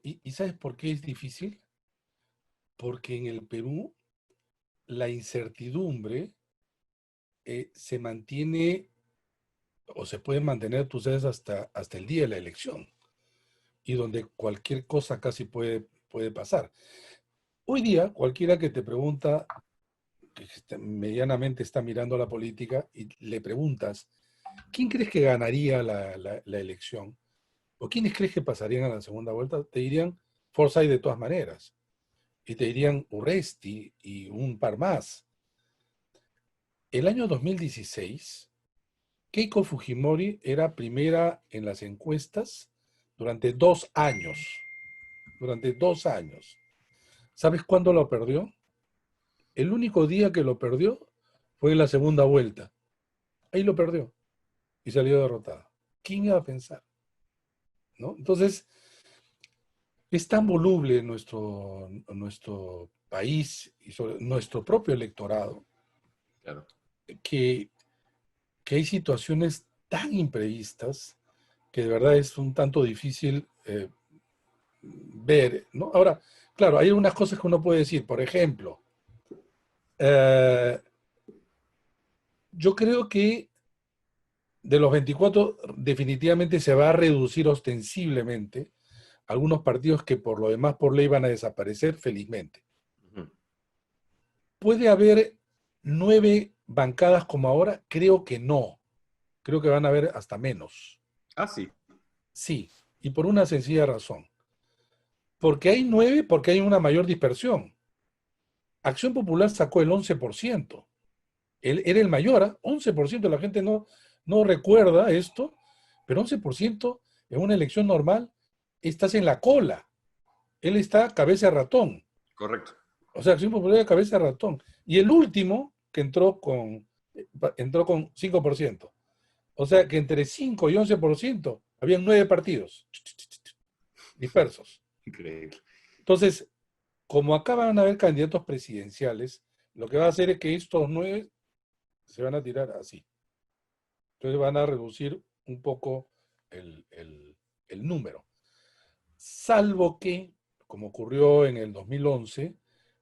y ¿sabes por qué es difícil? Porque en el Perú la incertidumbre se mantiene o se puede mantener, tú sabes, hasta el día de la elección y donde cualquier cosa casi puede pasar. Hoy día, cualquiera que te pregunta, que medianamente está mirando la política y le preguntas, ¿quién crees que ganaría la elección? ¿O quiénes crees que pasarían a la segunda vuelta? Te dirían Forsyth de todas maneras. Y te dirían Urresti y un par más. El año 2016, Keiko Fujimori era primera en las encuestas durante 2 años. Durante 2 años. ¿Sabes cuándo lo perdió? El único día que lo perdió fue en la segunda vuelta. Ahí lo perdió y salió derrotada. ¿Quién iba a pensar? ¿No? Entonces, es tan voluble nuestro país y sobre nuestro propio electorado Claro. que, que hay situaciones tan imprevistas que de verdad es un tanto difícil ver, ¿no? Ahora, claro, hay algunas cosas que uno puede decir. Por ejemplo, eh, yo creo que de los 24 definitivamente se va a reducir ostensiblemente algunos partidos que por lo demás por ley van a desaparecer felizmente. Ujú. ¿Puede haber 9 bancadas como ahora? Creo que no. Creo que van a haber hasta menos. Ah, sí, Sí, y por una sencilla razón. Porque hay 9, porque hay una mayor dispersión. Acción Popular sacó el 11%. Él era el mayor, ¿eh? 11%. La gente no recuerda esto, pero 11% en una elección normal estás en la cola. Él está cabeza de ratón. correcto. O sea, Acción Popular de cabeza de ratón. Y el último que entró con 5%. O sea que entre 5 y 11% habían 9 partidos dispersos. Increíble. Entonces, como acá van a haber candidatos presidenciales, lo que va a hacer es que estos 9 se van a tirar así. Entonces van a reducir un poco el número. Salvo que, como ocurrió en el 2011,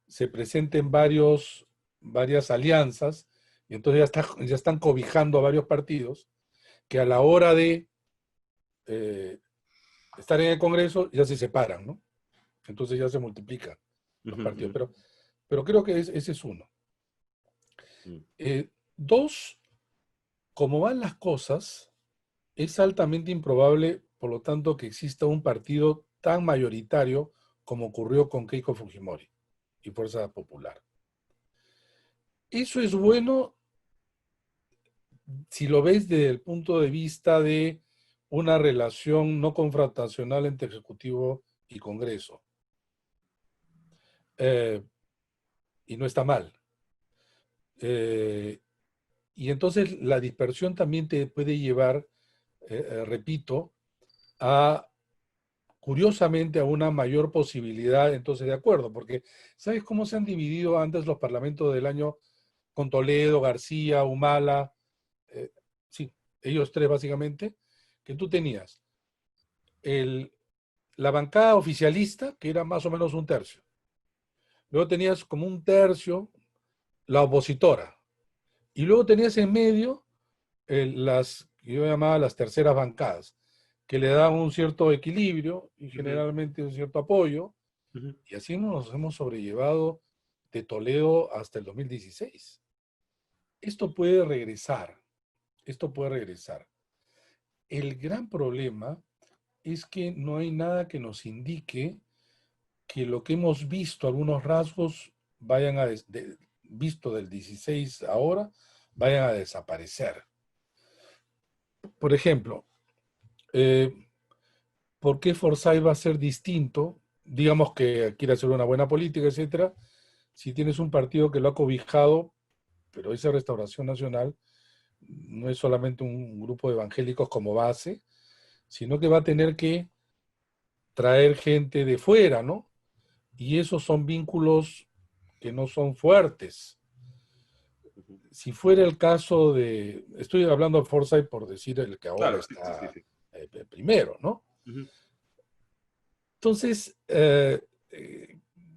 se presenten varias alianzas y entonces ya están cobijando a varios partidos que a la hora de eh, estar en el Congreso ya se separan, ¿no? Entonces ya se multiplican los Ujú, partidos. ujú. Pero creo que ese es uno. Mm. Dos, como van las cosas, es altamente improbable, por lo tanto, que exista un partido tan mayoritario como ocurrió con Keiko Fujimori y Fuerza Popular. Eso es bueno si lo ves desde el punto de vista de una relación no confrontacional entre Ejecutivo y Congreso. Eh, y no está mal. Eh, y entonces la dispersión también te puede llevar, repito, a curiosamente a una mayor posibilidad entonces de acuerdo, porque ¿sabes cómo se han dividido antes los parlamentos del año con Toledo, García, Humala? Eh, sí, ellos tres básicamente, que tú tenías el, la bancada oficialista, que era más o menos un tercio. Luego tenías como un tercio la opositora. Y luego tenías en medio las que yo llamaba las terceras bancadas, que le daban un cierto equilibrio y Ujú, generalmente un cierto apoyo, ujú, y así nos hemos sobrellevado de Toledo hasta el 2016. Esto puede regresar, esto puede regresar. El gran problema es que no hay nada que nos indique que lo que hemos visto, algunos rasgos, vayan a, visto del 16 ahora, vayan a desaparecer. Por ejemplo, eh, ¿por qué Forsyth va a ser distinto? Digamos que quiere hacer una buena política, etcétera. Si tienes un partido que lo ha cobijado, pero esa restauración nacional no es solamente un grupo de evangélicos como base, sino que va a tener que traer gente de fuera, ¿no? Y esos son vínculos que no son fuertes. ujú. Si fuera el caso de, estoy hablando de Forsyth por decir el que ahora Claro, sí, sí, sí, está sí. primero, ¿no? Ujú, Entonces,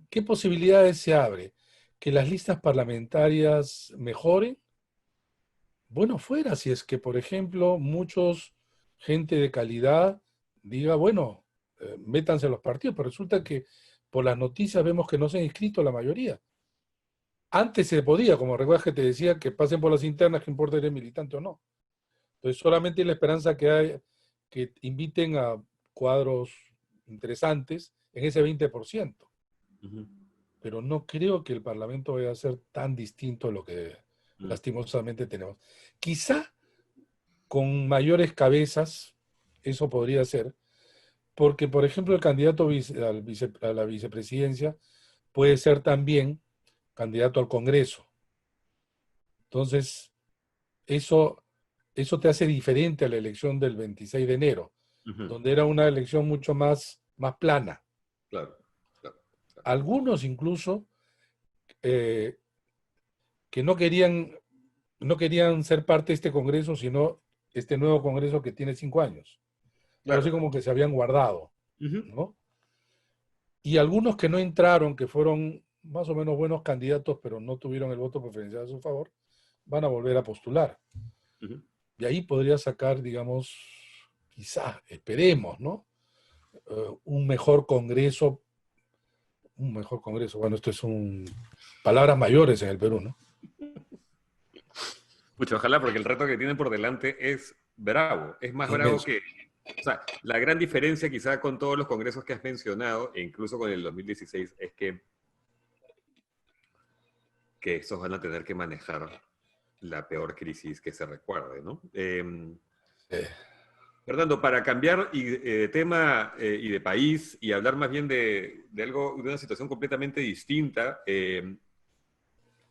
¿qué posibilidades se abre? ¿Que las listas parlamentarias mejoren? Bueno, fuera, si es que, por ejemplo, muchos gente de calidad diga, bueno, métanse a los partidos, pero resulta que por las noticias vemos que no se han inscrito la mayoría. Antes se podía, como recuerdas que te decía, que pasen por las internas, que importa si eres militante o no. Entonces solamente hay la esperanza que hay, que inviten a cuadros interesantes en ese 20%. ujú, Pero no creo que el Parlamento vaya a ser tan distinto a lo que ujú, lastimosamente tenemos. Quizá con mayores cabezas, eso podría ser, porque, por ejemplo, el candidato a la vicepresidencia puede ser también candidato al Congreso. Entonces, eso, eso te hace diferente a la elección del 26 de enero, ujú. donde era una elección mucho más plana. Claro, claro, claro. Algunos incluso eh, que no querían ser parte de este Congreso, sino este nuevo Congreso que tiene 5 años. Algo así Claro. como que se habían guardado, Ujú, ¿no? Y algunos que no entraron, que fueron más o menos buenos candidatos, pero no tuvieron el voto preferencial a su favor, van a volver a postular. ujú. Y ahí podría sacar, digamos, quizás, esperemos, ¿no? Un mejor Congreso, un mejor Congreso. Bueno, esto es palabras mayores en el Perú, ¿no? Pucha, ojalá, porque el reto que tienen por delante es bravo. Es más bravo Inmenso. que. O sea, la gran diferencia quizá con todos los congresos que has mencionado, e incluso con el 2016, es que estos van a tener que manejar la peor crisis que se recuerde, ¿no? Eh, Fernando, para cambiar de tema y de país y hablar más bien de algo, de una situación completamente distinta,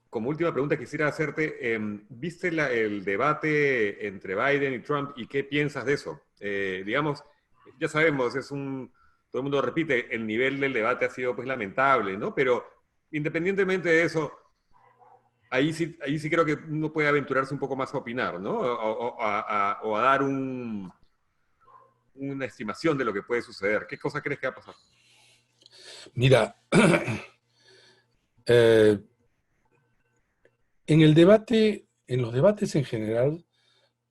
como última pregunta quisiera hacerte, ¿viste el debate entre Biden y Trump y qué piensas de eso? Digamos, ya sabemos, todo el mundo repite, el nivel del debate ha sido pues lamentable, ¿no? Pero independientemente de eso, ahí sí creo que uno puede aventurarse un poco más a opinar, ¿no? O a dar una estimación de lo que puede suceder. ¿Qué cosa crees que va a pasar? Mira, eh, en los debates en general,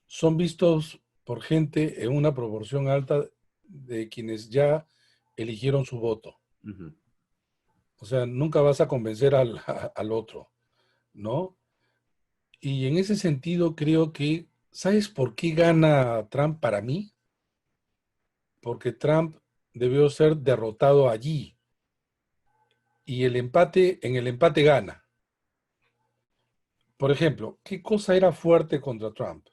son vistos por gente en una proporción alta de quienes ya eligieron su voto. Uh -huh. O sea, nunca vas a convencer al otro, ¿no? Y en ese sentido creo que, ¿sabes por qué gana Trump para mí? Porque Trump debió ser derrotado allí y en el empate gana. Por ejemplo, ¿qué cosa era fuerte contra Trump?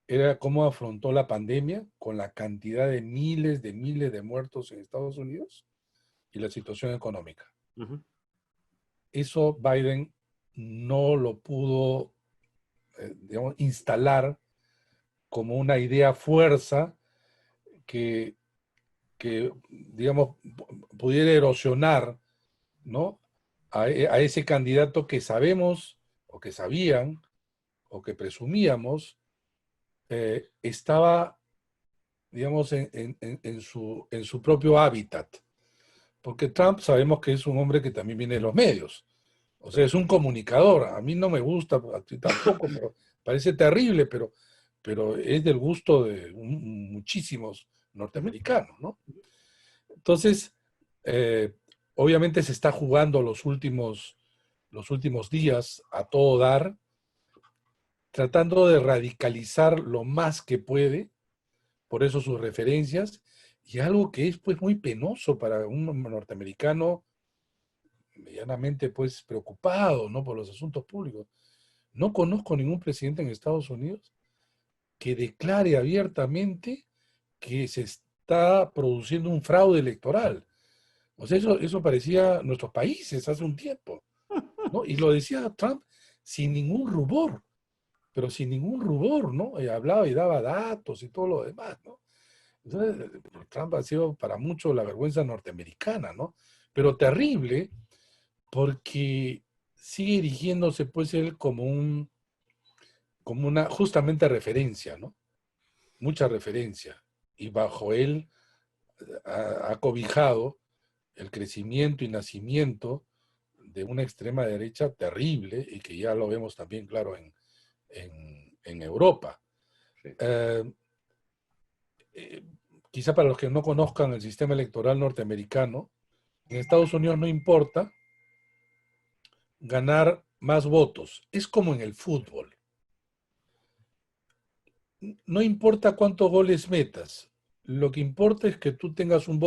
Era cómo afrontó la pandemia con la cantidad de miles de muertos en Estados Unidos y la situación económica. Uh -huh. Eso Biden no lo pudo, digamos, instalar como una idea fuerza que, digamos, pudiera erosionar, ¿no? A ese candidato que sabemos o que sabían o que presumíamos estaba, digamos, en su propio hábitat. Porque Trump sabemos que es un hombre que también viene de los medios. O sea, es un comunicador. A mí no me gusta, a ti tampoco, pero parece terrible, pero es del gusto de muchísimos Ujú. norteamericanos, ¿no? Entonces, eh, obviamente se está jugando los últimos días a todo dar, tratando de radicalizar lo más que puede, por eso sus referencias, y algo que es pues muy penoso para un norteamericano medianamente pues preocupado, ¿no? Por los asuntos públicos. No conozco ningún presidente en Estados Unidos que declare abiertamente que se está produciendo un fraude electoral. O sea, eso parecía nuestros países hace un tiempo, ¿no? Y lo decía Trump sin ningún rubor, pero sin ningún rubor, ¿no? Y hablaba y daba datos y todo lo demás, ¿no? Entonces, Trump ha sido para muchos la vergüenza norteamericana, ¿no? Pero terrible porque sigue erigiéndose pues él como una justamente referencia, ¿no? Mucha referencia. Y bajo él ha cobijado el crecimiento y nacimiento de una extrema derecha terrible y que ya lo vemos también, claro, en Europa. Sí. Eh, eh, Quizá para los que no conozcan el sistema electoral norteamericano, en Estados Unidos no importa ganar más votos, es como en el fútbol. No importa cuántos goles metas, lo que importa es que tú tengas un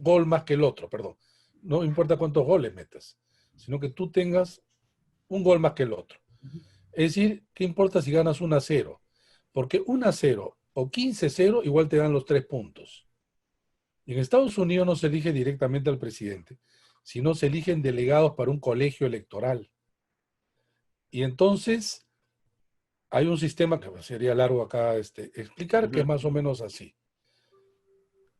gol más que el otro, perdón. No importa cuántos goles metas, sino que tú tengas un gol más que el otro. Es decir, ¿qué importa si ganas 1-0? Porque 1-0 o 15-0 igual te dan los 3 puntos. Y en Estados Unidos no se elige directamente al presidente, sino se eligen delegados para un colegio electoral. Y entonces hay un sistema que sería largo acá explicar, que es Ujú. más o menos así.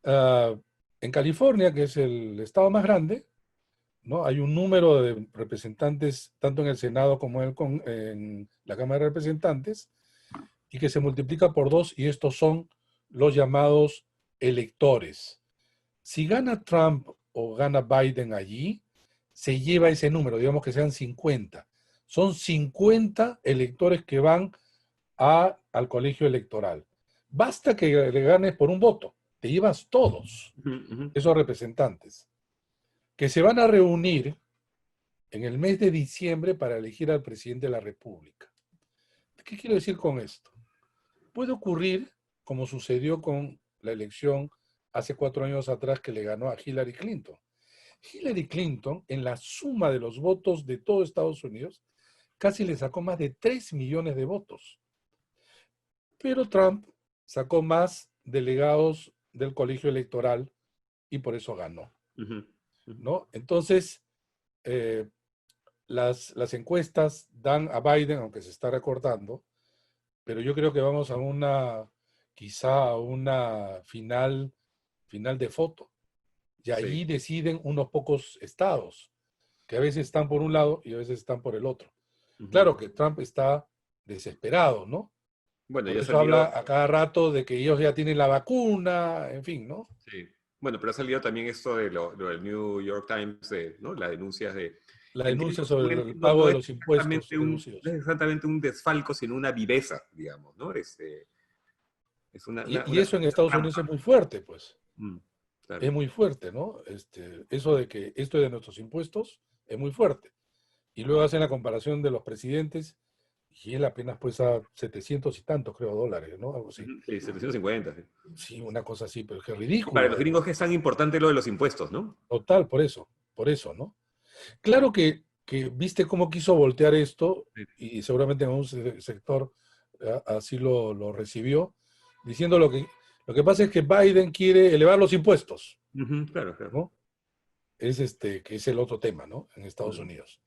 Uh, en California, que es el estado más grande, ¿no? Hay un número de representantes, tanto en el Senado como en la Cámara de Representantes, y que se multiplica por 2, y estos son los llamados electores. Si gana Trump o gana Biden allí, se lleva ese número, digamos que sean 50. Son 50 electores que van al colegio electoral. Basta que le ganes por un voto, te llevas todos Ujú, ujú. esos representantes, que se van a reunir en el mes de diciembre para elegir al presidente de la República. ¿Qué quiero decir con esto? Puede ocurrir, como sucedió con la elección hace 4 años atrás que le ganó a Hillary Clinton. Hillary Clinton, en la suma de los votos de todo Estados Unidos, casi le sacó más de 3 millones de votos. Pero Trump sacó más delegados del colegio electoral y por eso ganó, Ujú, ujú. ¿no? Entonces, eh, las encuestas dan a Biden, aunque se está recortando, pero yo creo que vamos quizá a una final de foto. Y Sí. allí deciden unos pocos estados, que a veces están por un lado y a veces están por el otro. Ujú. Claro que Trump está desesperado, ¿no? Bueno, Por ya eso habla salió, a cada rato de que ellos ya tienen la vacuna, en fin, ¿no? sí. Bueno, pero ha salido también esto de lo del New York Times, ¿no? Las denuncias de... La Entiendo, denuncia según sobre el entiendo, pago de los impuestos no deducidos. es exactamente un desfalco, sino una viveza, digamos, ¿no? Es Y eso en Estados Unidos es trampa. muy fuerte, pues. Mm, Es claro. muy fuerte, ¿no? Eso de que esto es de nuestros impuestos es muy fuerte. Y luego hacen la comparación de los presidentes y él apenas pues a 700 y tantos, creo, dólares, ¿no? Algo así. Ujú, sí, 750, sí. Sí, una cosa así, pero qué Y para ridículo los además. gringos es tan importante lo de los impuestos, ¿no? Total, por eso, ¿no? Claro que viste cómo quiso voltear esto Sí. y seguramente en un sector así lo recibió, diciendo lo que pasa es que Biden quiere elevar los impuestos, Ujú, claro, claro. ¿no? Que es el otro tema, ¿no? En Estados Mm. Unidos.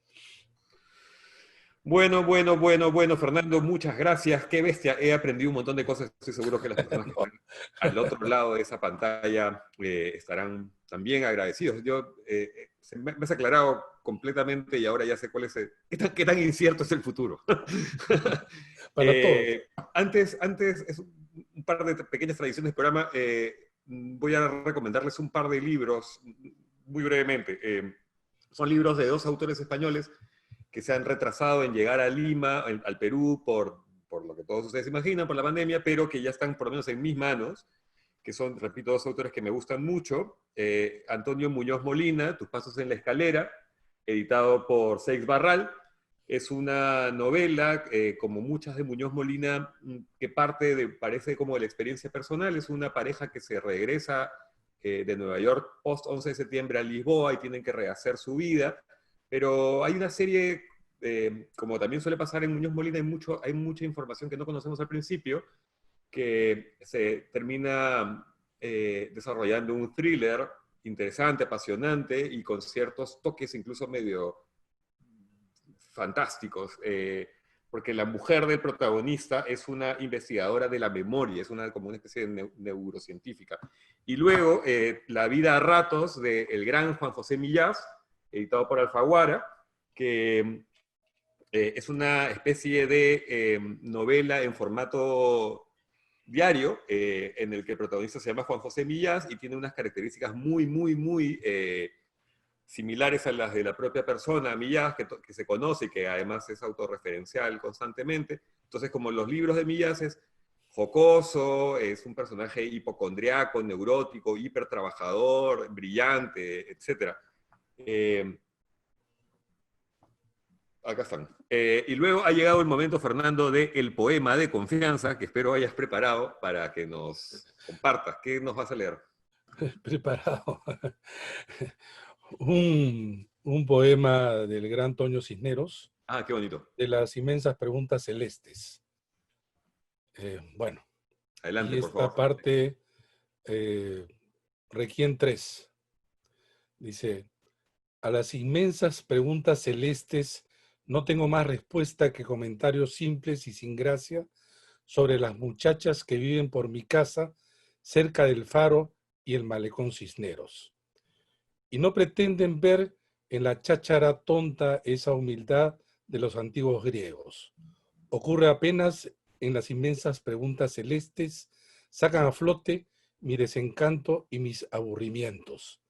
Bueno, Fernando, muchas gracias. Qué bestia, he aprendido un montón de cosas. Estoy seguro que las personas que ¿No? están al otro lado de esa pantalla estarán también agradecidos. Me has aclarado completamente y ahora ya sé cuál es qué tan incierto es el futuro. Para todos. Antes, es un par de pequeñas tradiciones del programa. Voy a recomendarles un par de libros muy brevemente. Son libros de dos autores españoles. que se han retrasado en llegar a Lima, al Perú, por lo que todos ustedes imaginan, por la pandemia, pero que ya están por lo menos en mis manos, que son, repito, dos autores que me gustan mucho. Antonio Muñoz Molina, Tus pasos en la escalera, editado por Seix Barral. Es una novela, como muchas de Muñoz Molina, que parece como de la experiencia personal. Es una pareja que se regresa de Nueva York post 11 de septiembre a Lisboa y tienen que rehacer su vida. Pero hay una serie, como también suele pasar en Muñoz Molina, hay mucha información que no conocemos al principio, que se termina desarrollando un thriller interesante, apasionante y con ciertos toques incluso medio fantásticos, porque la mujer del protagonista es una investigadora de la memoria, es como una especie de neurocientífica. Y luego, La vida a ratos, del gran Juan José Millás, editado por Alfaguara, que es una especie de novela en formato diario, en el que el protagonista se llama Juan José Millás y tiene unas características muy, muy, muy similares a las de la propia persona, Millás, que se conoce y que además es autorreferencial constantemente. Entonces, como los libros de Millás es jocoso, es un personaje hipocondriaco, neurótico, hipertrabajador, brillante, etc. Acá están. Y luego ha llegado el momento, Fernando, del poema de confianza, que espero hayas preparado para que nos compartas. ¿Qué nos vas a leer? Preparado. Un poema del gran Toño Cisneros, Ah, qué bonito. de las inmensas preguntas celestes. Bueno, Adelante, y por esta favor. parte, Requiem 3, dice: a las inmensas preguntas celestes no tengo más respuesta que comentarios simples y sin gracia sobre las muchachas que viven por mi casa, cerca del faro y el malecón Cisneros. Y no pretenden ver en la cháchara tonta esa humildad de los antiguos griegos. Ocurre apenas en las inmensas preguntas celestes, sacan a flote mi desencanto y mis aburrimientos,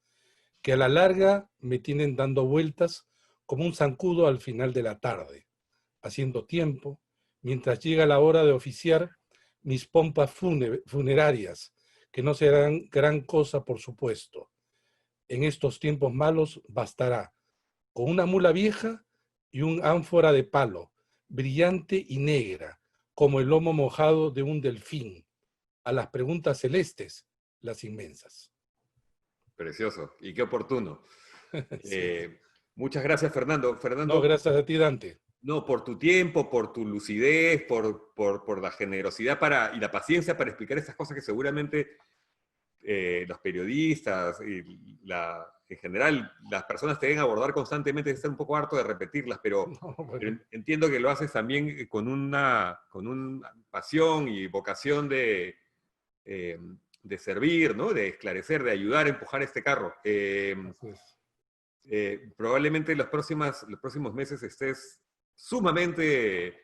que a la larga me tienen dando vueltas como un zancudo al final de la tarde, haciendo tiempo, mientras llega la hora de oficiar mis pompas funerarias, que no serán gran cosa, por supuesto. En estos tiempos malos bastará con una mula vieja y un ánfora de palo, brillante y negra, como el lomo mojado de un delfín, a las preguntas celestes, las inmensas. Precioso. Y qué oportuno. Sí. Muchas gracias, Fernando. No, Fernando, gracias a ti, Dante. no, por tu tiempo, por tu lucidez, por la generosidad y la paciencia para explicar estas cosas que seguramente los periodistas y en general las personas te deben abordar constantemente, estar un poco harto de repetirlas, pero, No, bueno. pero entiendo que lo haces también con una pasión y vocación de servir, ¿no? De esclarecer, de ayudar a empujar este carro. Así es. Probablemente los próximos meses estés sumamente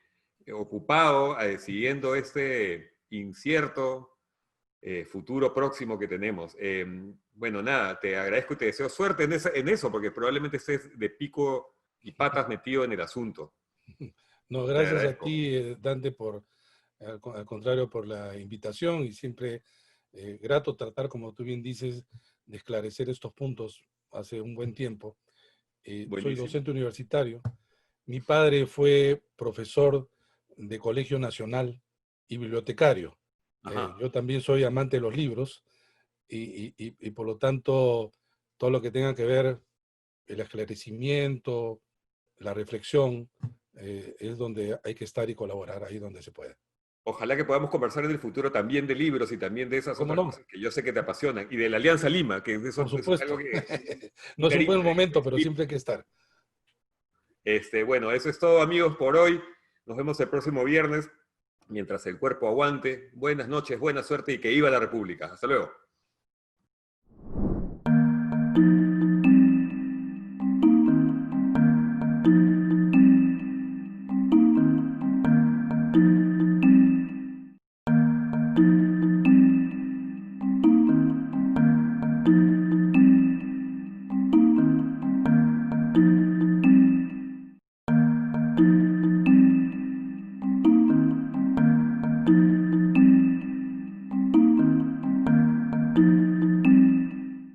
ocupado siguiendo este incierto futuro próximo que tenemos. Bueno, nada, te agradezco y te deseo suerte en eso, porque probablemente estés de pico y patas metido en el asunto. No, Te gracias a agradezco. ti, Dante, al contrario, por la invitación, y siempre grato tratar, como tú bien dices, de esclarecer estos puntos hace un buen tiempo. Soy Buenísimo. docente universitario. Mi padre fue profesor de Colegio Nacional y bibliotecario. Ajá. Yo también soy amante de los libros y por lo tanto todo lo que tenga que ver el esclarecimiento, la reflexión, es donde hay que estar y colaborar, ahí donde se puede. Ojalá que podamos conversar en el futuro también de libros y también de esas ¿Cómo otras no? cosas que yo sé que te apasionan. Y de la Alianza Lima, que Por eso es algo supuesto. que, un No es un cariño buen momento, pero especial. siempre hay que estar. Bueno, eso es todo, amigos, por hoy. Nos vemos el próximo viernes. Mientras el cuerpo aguante. Buenas noches, buena suerte y que viva la República. Hasta luego.